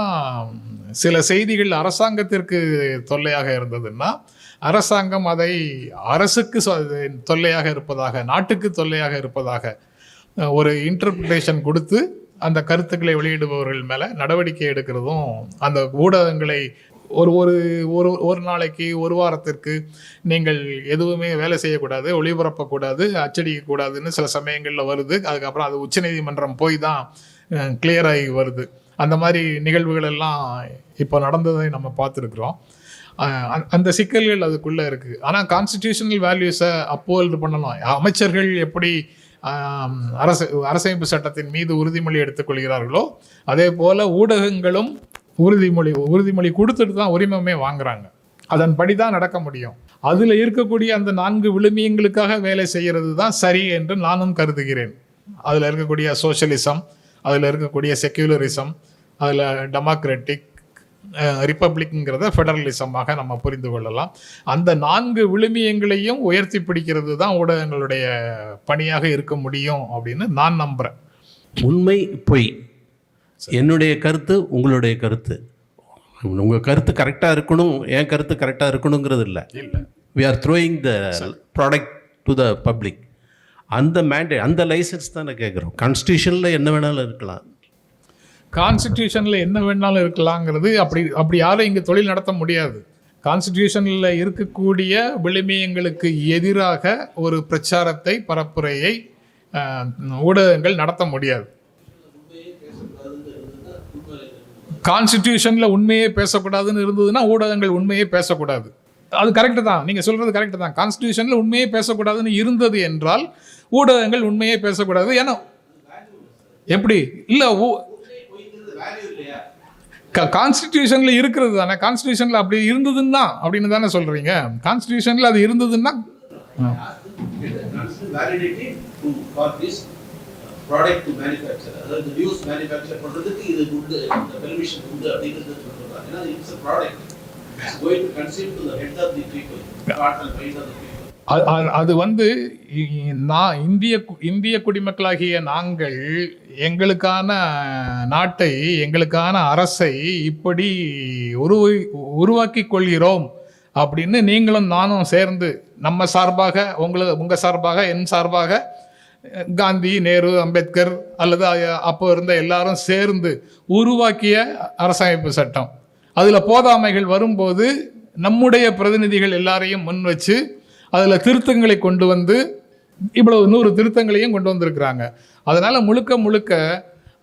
சில செய்திகள் அரசாங்கத்திற்கு தொல்லையாக இருந்ததுன்னா அரசாங்கம் அதை அரசுக்கு தொல்லையாக இருப்பதாக, நாட்டுக்கு தொல்லையாக இருப்பதாக ஒரு இன்டர்பிரிட்டேஷன் கொடுத்து அந்த கருத்துக்களை வெளியிடுபவர்கள் மேலே நடவடிக்கை எடுக்கிறதும், அந்த ஊடகங்களை ஒரு நாளைக்கு ஒரு வாரத்திற்கு நீங்கள் எதுவுமே வேலை செய்யக்கூடாது, ஒளிபரப்பக்கூடாது, அச்சடிக்கக்கூடாதுன்னு சில சமயங்களில் வருது. அதுக்கப்புறம் அது உச்சநீதிமன்றம் போய் தான் கிளியர் ஆகி வருது. அந்த மாதிரி நிகழ்வுகள் எல்லாம் இப்போ நடந்ததை நம்ம பார்த்துருக்குறோம். அந்த சிக்கல்கள் அதுக்குள்ளே இருக்குது. ஆனால் கான்ஸ்டிடியூஷனல் வேல்யூஸை அப்போல்டு பண்ணலாம். அமைச்சர்கள் எப்படி அரசமைப்பு சட்டத்தின் மீது உறுதிமொழி எடுத்துக்கொள்கிறார்களோ அதே போல் ஊடகங்களும் உறுதிமொழி கொடுத்துட்டு தான் உரிமமே வாங்குறாங்க. அதன்படி தான் நடக்க முடியும். அதில் இருக்கக்கூடிய அந்த 4 விழுமியங்களுக்காக வேலை செய்கிறது தான் சரி என்று நானும் கருதுகிறேன். அதில் இருக்கக்கூடிய சோஷலிசம், அதில் இருக்கக்கூடிய செக்யூலரிசம், அதில் டெமோக்ராட்டிக், ரிப்பப்ளிக்ங்கிறத ஃபெடரலிசமாக நம்ம புரிந்து கொள்ளலாம். அந்த 4 விழுமியங்களையும் உயர்த்தி பிடிக்கிறது தான் ஊடகங்களுடைய பணியாக இருக்க முடியும் அப்படின்னு நான் நம்புகிறேன். உண்மை பொய், என்னுடைய கருத்து உங்களுடைய கருத்து, உங்கள் கருத்து கரெக்டாக இருக்கணும், என் கருத்து கரெக்டாக இருக்கணுங்கிறது இல்லை. We are throwing the product to the public. அந்த மேண்டேட், அந்த லைசன்ஸ் தான் நான் கேட்குறோம். கான்ஸ்டியூஷனில் என்ன வேணாலும் இருக்கலாம். கான்ஸ்டிடியூஷனில் என்ன வேணாலும் இருக்கலாங்கிறது அப்படி யாரும் இங்கே தொழில் நடத்த முடியாது. கான்ஸ்டிடியூஷனில் இருக்கக்கூடிய விழுமியங்களுக்கு எதிராக ஒரு பிரச்சாரத்தை, பரப்புரையை ஊடகங்கள் நடத்த முடியாது. கான்ஸ்டிடியூஷனில் உண்மையே பேசக்கூடாதுன்னு இருந்ததுன்னா ஊடகங்கள் உண்மையே பேசக்கூடாது. அது கரெக்டு தான், நீங்கள் சொல்கிறது கரெக்டு தான். கான்ஸ்டிடியூஷனில் உண்மையே பேசக்கூடாதுன்னு இருந்தது என்றால் ஊடகங்கள் உண்மையே பேசக்கூடாது. ஏன்னா எப்படி இல்லை, கான்ஸ்டிடியூஷனில் இருக்கிறது தானே. கான்ஸ்டிடியூஷனில் அப்படி இருந்ததுன்னா அப்படின்னு தானே சொல்கிறீங்க. கான்ஸ்டிடியூஷனில் அது இருந்ததுன்னா ப்ராடக்ட் மேனுஃபேக்சர், அதாவது நியூஸ் மேனுஃபேக்சர் பண்ணுறதுக்கு இது உண்டு, இந்த பெர்மிஷன் உண்டு அப்படிங்கிறது சொல்கிறாங்க. ஏன்னா it's a product, it's going to consume to the head of the people, heart and mind of the people. அது நான் இந்திய குடிமக்களாகிய நாங்கள் எங்களுக்கான நாட்டை, எங்களுக்கான அரசை இப்படி உருவாக்கி கொள்கிறோம் அப்படின்னு நீங்களும் நானும் சேர்ந்து நம்ம சார்பாக, உங்கள் சார்பாக, என் சார்பாக, காந்தி, நேரு, அம்பேத்கர் அல்லது அப்போ இருந்த எல்லாரும் சேர்ந்து உருவாக்கிய அரசமைப்பு சட்டம். அதில் போதாமைகள் வரும்போது நம்முடைய பிரதிநிதிகள் எல்லாரையும் முன் வச்சு அதில் திருத்தங்களை கொண்டு வந்து இவ்வளவு 100 திருத்தங்களையும் கொண்டு வந்திருக்கிறாங்க. அதனால முழுக்க முழுக்க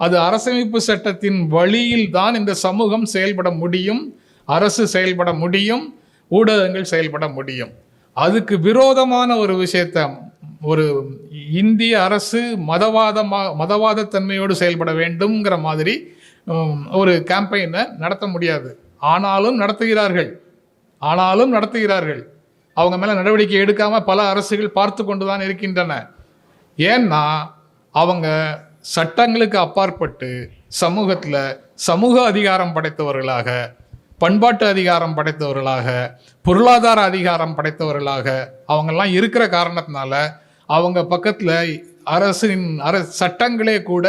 அது அரசமைப்பு சட்டத்தின் வழியில் தான் இந்த சமூகம் செயல்பட முடியும், அரசு செயல்பட முடியும், ஊடகங்கள் செயல்பட முடியும். அதுக்கு விரோதமான ஒரு விஷயத்தை ஒரு இந்திய அரசு மதவாத தன்மையோடு செயல்பட வேண்டும்ங்கிற மாதிரி ஒரு கேம்பெயினை நடத்த முடியாது. ஆனாலும் நடத்துகிறார்கள். அவங்க மேலே நடவடிக்கை எடுக்காமல் பல அரசுகள் பார்த்து கொண்டு தான் இருக்கின்றன. ஏன்னா அவங்க சட்டங்களுக்கு அப்பாற்பட்டு சமூகத்தில் சமூக அதிகாரம் படைத்தவர்களாக, பண்பாட்டு அதிகாரம் படைத்தவர்களாக, பொருளாதார அதிகாரம் படைத்தவர்களாக அவங்கெல்லாம் இருக்கிற காரணத்தினால அவங்க பக்கத்தில் சட்டங்களே கூட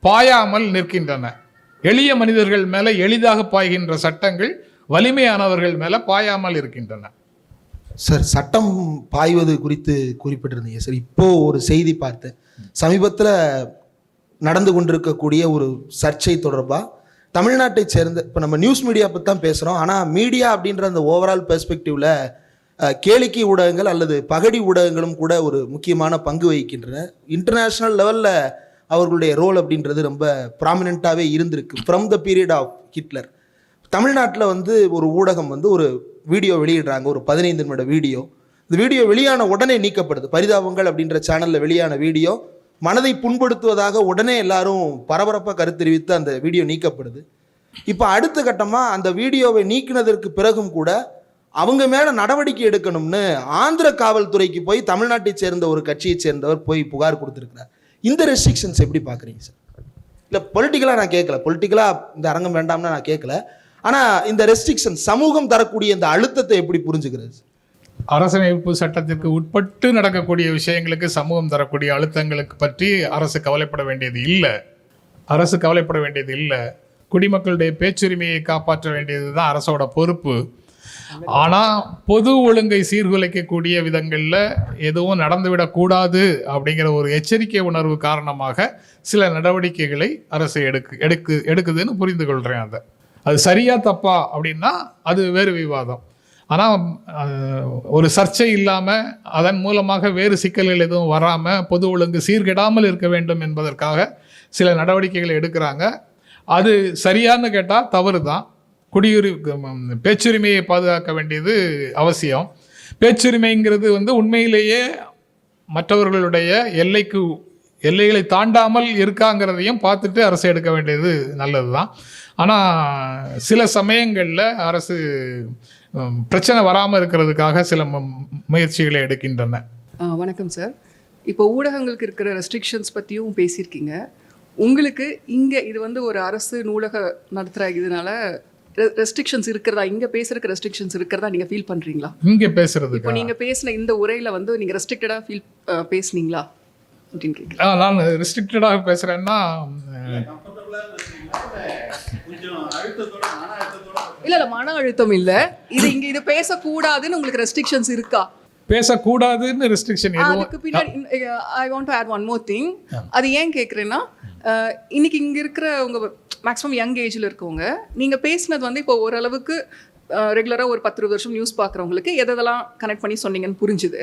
பாயாமல் நிற்கின்றன. எளிய மனிதர்கள் மேலே எளிதாக பாய்கின்ற சட்டங்கள் வலிமையானவர்கள் மேலே பாயாமல் இருக்கின்றன. சார், சட்டம் பாய்வது குறித்து குறிப்பிட்டிருந்தீங்க சார். இப்போ ஒரு செய்தி பார்த்தேன், சமீபத்தில் நடந்து கொண்டிருக்கக்கூடிய ஒரு சர்ச்சை தொடர்பாக தமிழ்நாட்டை சேர்ந்த, இப்போ நம்ம நியூஸ் மீடியா பற்றி தான் பேசுகிறோம், ஆனால் மீடியா அப்படின்ற அந்த ஓவரால் பெர்ஸ்பெக்டிவில் கேளிக்கை ஊடகங்கள் அல்லது பகடி ஊடகங்களும் கூட ஒரு முக்கியமான பங்கு வகிக்கின்றன. இன்டர்நேஷ்னல் லெவலில் அவர்களுடைய ரோல் அப்படின்றது ரொம்ப ப்ராமினெண்ட்டாகவே இருந்திருக்கு from the period of Hitler. தமிழ்நாட்டில் ஒரு ஊடகம் ஒரு வீடியோ வெளியிடுறாங்க, ஒரு 15 நிமிட வீடியோ. இந்த வீடியோ வெளியான உடனே நீக்கப்படுது. பரிதாபங்கள் அப்படின்ற சேனலில் வெளியான வீடியோ மனதை புண்படுத்துவதாக உடனே எல்லாரும் பரபரப்பாக கருத்து தெரிவித்து அந்த வீடியோ நீக்கப்படுது. இப்போ அடுத்த கட்டமாக அந்த வீடியோவை நீக்கினதற்கு பிறகும் கூட அவங்க மேலே நடவடிக்கை எடுக்கணும்னு ஆந்திர காவல்துறைக்கு போய் தமிழ்நாட்டை சேர்ந்த ஒரு கட்சியை சேர்ந்தவர் போய் புகார் கொடுத்துருக்கிறார். இந்த ரெஸ்ட்ரிக்ஷன்ஸ் எப்படி பார்க்குறீங்க சார்? இல்லை பொலிட்டிக்கலாக நான் கேட்கல, பொலிட்டிக்கலாக இந்த அரங்கம் வேண்டாம்னு நான் கேட்கல, ஆனால் இந்த ரெஸ்ட்ரிக்ஷன் சமூகம் தரக்கூடிய இந்த அழுத்தத்தை எப்படி புரிஞ்சுக்கிறது? அரசமைப்பு சட்டத்திற்கு உட்பட்டு நடக்கக்கூடிய விஷயங்களுக்கு சமூகம் தரக்கூடிய அழுத்தங்களுக்கு பற்றி அரசு கவலைப்பட வேண்டியது இல்லை. குடிமக்களுடைய பேச்சுரிமையை காப்பாற்ற வேண்டியது தான் அரசோட பொறுப்பு. ஆனால் பொது ஒழுங்கை சீர்குலைக்கக்கூடிய விதங்களில் எதுவும் நடந்துவிடக்கூடாது அப்படிங்கிற ஒரு எச்சரிக்கை உணர்வு காரணமாக சில நடவடிக்கைகளை அரசு எடுக்குதுன்னு புரிந்து கொள்கிறேன். அது சரியா தப்பா அப்படின்னா அது வேறு விவாதம். ஆனால் ஒரு சர்ச்சை இல்லாமல் அதன் மூலமாக வேறு சிக்கல்கள் எதுவும் வராமல் பொது ஒழுங்கு சீர்கெடாமல் இருக்க வேண்டும் என்பதற்காக சில நடவடிக்கைகளை எடுக்கிறாங்க. அது சரியான்னு கேட்டால் தவறு தான். பேச்சுரிமையை பாதுகாக்க வேண்டியது அவசியம். பேச்சுரிமைங்கிறது உண்மையிலேயே மற்றவர்களுடைய எல்லைகளை தாண்டாமல் இருக்காங்கிறதையும் பார்த்துட்டு அரசு எடுக்க வேண்டியது நல்லது தான். ஆனால் சில சமயங்களில் அரசு பிரச்சனை வராமல் இருக்கிறதுக்காக சில முயற்சிகளை எடுக்கின்றன. வணக்கம் சார். இப்போ ஊடகங்களுக்கு இருக்கிற ரெஸ்ட்ரிக்ஷன்ஸ் பற்றியும் பேசியிருக்கீங்க. உங்களுக்கு இங்கே இது ஒரு அரசு நூலக நடத்துகிற இதனால ரெஸ்ட்ரிக்ஷன்ஸ் இருக்கிறதா, இங்கே பேசுறதுக்கு ரெஸ்ட்ரிக்ஷன்ஸ் இருக்கிறதா நீங்கள் ஃபீல் பண்ணுறீங்களா? இங்கே பேசுறது இப்போ நீங்கள் பேசின இந்த உரையில் நீங்கள் ரெஸ்ட்ரிக்டடாக பேசுனீங்களா அப்படின்னு கேட்குறேன். நான் ரெஸ்ட்ரிக்டடாக பேசுகிறேன்னா இல்லை மன அழுத்தம் இல்லை, இது பேசக்கூடாதுன்னு உங்களுக்கு ரெஸ்ட்ரிக்ஷன்ஸ் இருக்கா? பேசக்கூடாதுன்னு ரெஸ்ட்ரிக்ஷன் அதுக்கு பின்னாடி I want to add one more thing. அது ஏன் கேட்குறேன்னா, இன்னைக்கு இங்கே இருக்கிற உங்கள் மேக்ஸிமம் யங் ஏஜில் இருக்கவங்க நீங்கள் பேசினது இப்போ ஓரளவுக்கு ரெகுலராக ஒரு 10 வருஷம் நியூஸ் பார்க்குறவங்களுக்கு எதெல்லாம் கனெக்ட் பண்ணி சொன்னீங்கன்னு புரிஞ்சுது.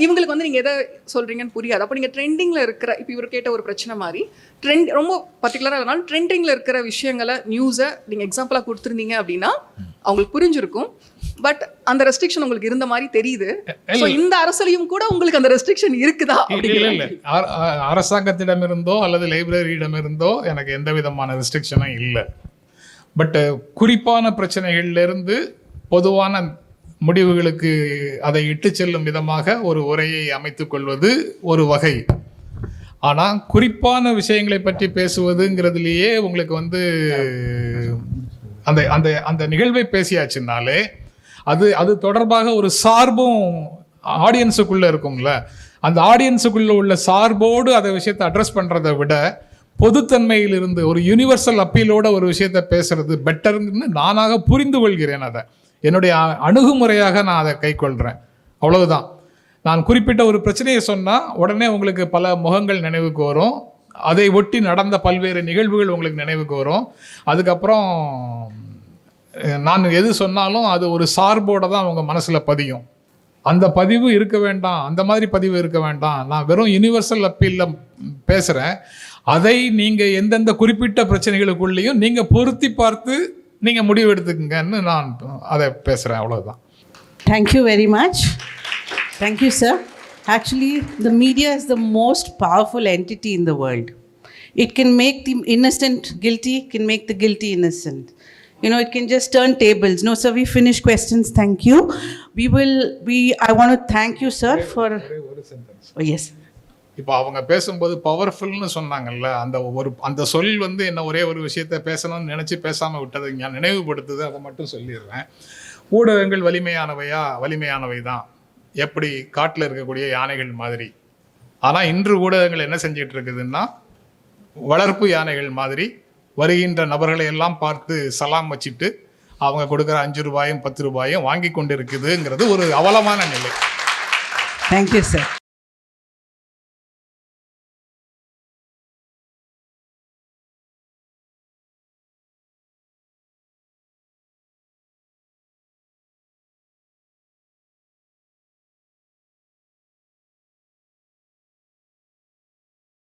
இவங்களுக்கு நீங்கள் எதை சொல்கிறீங்கன்னு புரியாது. அப்போ நீங்கள் ட்ரெண்டிங்கில் இருக்கிற, இப்போ இவர் கேட்ட ஒரு பிரச்சனை மாதிரி ரொம்ப பர்டிகுலராக அதனால ட்ரெண்டிங்கில் இருக்கிற விஷயங்களை நியூஸை நீங்கள் எக்ஸாம்பிளாக கொடுத்துருந்தீங்க அப்படின்னா அவங்களுக்கு புரிஞ்சிருக்கும். பட் அந்த ரெஸ்ட்ரிக்ஷன் உங்களுக்கு இருந்த மாதிரி தெரியுது. ஸோ இந்த அரசுலையும் கூட உங்களுக்கு அந்த ரெஸ்ட்ரிக்ஷன் இருக்குதா? இல்லை, அரசாங்கத்திடமிருந்தோ அல்லது லைப்ரரியிடமிருந்தோ எனக்கு எந்த விதமான ரெஸ்ட்ரிக்ஷனும் இல்லை. பட் குறிப்பான பிரச்சனைகள்லேருந்து பொதுவான முடிவுகளுக்கு அதை இட்டு செல்லும் விதமாக ஒரு உரையை அமைத்து கொள்வது ஒரு வகை. ஆனால் குறிப்பான விஷயங்களை பற்றி பேசுவதுங்கிறதுலேயே உங்களுக்கு அந்த அந்த அந்த நிகழ்வை பேசியாச்சுனாலே அது தொடர்பாக ஒரு சார்பும் ஆடியன்ஸுக்குள்ளே இருக்கும்ல. அந்த ஆடியன்ஸுக்குள்ளே உள்ள சார்போடு அதை விஷயத்தை அட்ரஸ் பண்ணுறதை விட பொதுத்தன்மையிலிருந்து ஒரு யூனிவர்சல் அப்பீலோட ஒரு விஷயத்தை பேசுறது பெட்டர்னு நானாக புரிந்து கொள்கிறேன். அதை என்னுடைய அணுகுமுறையாக நான் அதை கைக்கொள்கிறேன். அவ்வளவுதான். நான் குறிப்பிட்ட ஒரு பிரச்சனையை சொன்னால் உடனே உங்களுக்கு பல முகங்கள் நினைவுக்கு வரும். அதை ஒட்டி நடந்த பல்வேறு நிகழ்வுகள் உங்களுக்கு நினைவுக்கு வரும். அதுக்கப்புறம் நான் எது சொன்னாலும் அது ஒரு சார்போடு தான் அவங்க மனசில் பதியும். அந்த பதிவு இருக்க வேண்டாம், அந்த மாதிரி பதிவு இருக்க வேண்டாம். நான் வெறும் யுனிவர்சல் அப்பீலில் பேசுகிறேன். அதை நீங்கள் எந்தெந்த குறிப்பிட்ட பிரச்சனைகளுக்குள்ளேயும் நீங்கள் பொருத்தி பார்த்து நீங்கள் முடிவு எடுத்துக்கங்கன்னு நான் அதை பேசுகிறேன். அவ்வளோதான். Thank you very much. Thank you, sir. Actually, the media is the most powerful entity in the world. It can make the innocent guilty, can make the guilty innocent. You know, it can just turn tables. No, sir, we finished questions. Thank you. I want to thank you, sir, for... Oh, yes. இப்போ அவங்க பேசும்போது பவர்ஃபுல்னு சொன்னாங்கல்ல, அந்த சொல் வந்து என்ன ஒரே ஒரு விஷயத்தை பேசணும்னு நினச்சி பேசாமல் விட்டதை நான் நினைவுபடுத்துது. அதை மட்டும் சொல்லிடுறேன். ஊடகங்கள் வலிமையானவை தான், எப்படி காட்டில் இருக்கக்கூடிய யானைகள் மாதிரி. ஆனால் இன்று ஊடகங்கள் என்ன செஞ்சிட்டு இருக்குதுன்னா, வளர்ப்பு யானைகள் மாதிரி வருகின்ற நபர்களை எல்லாம் பார்த்து சலாம் வச்சுட்டு அவங்க கொடுக்குற 5 ரூபாயும் 10 ரூபாயும் வாங்கி கொண்டு இருக்குதுங்கிறது ஒரு அவலமான நிலை. Thank you, sir.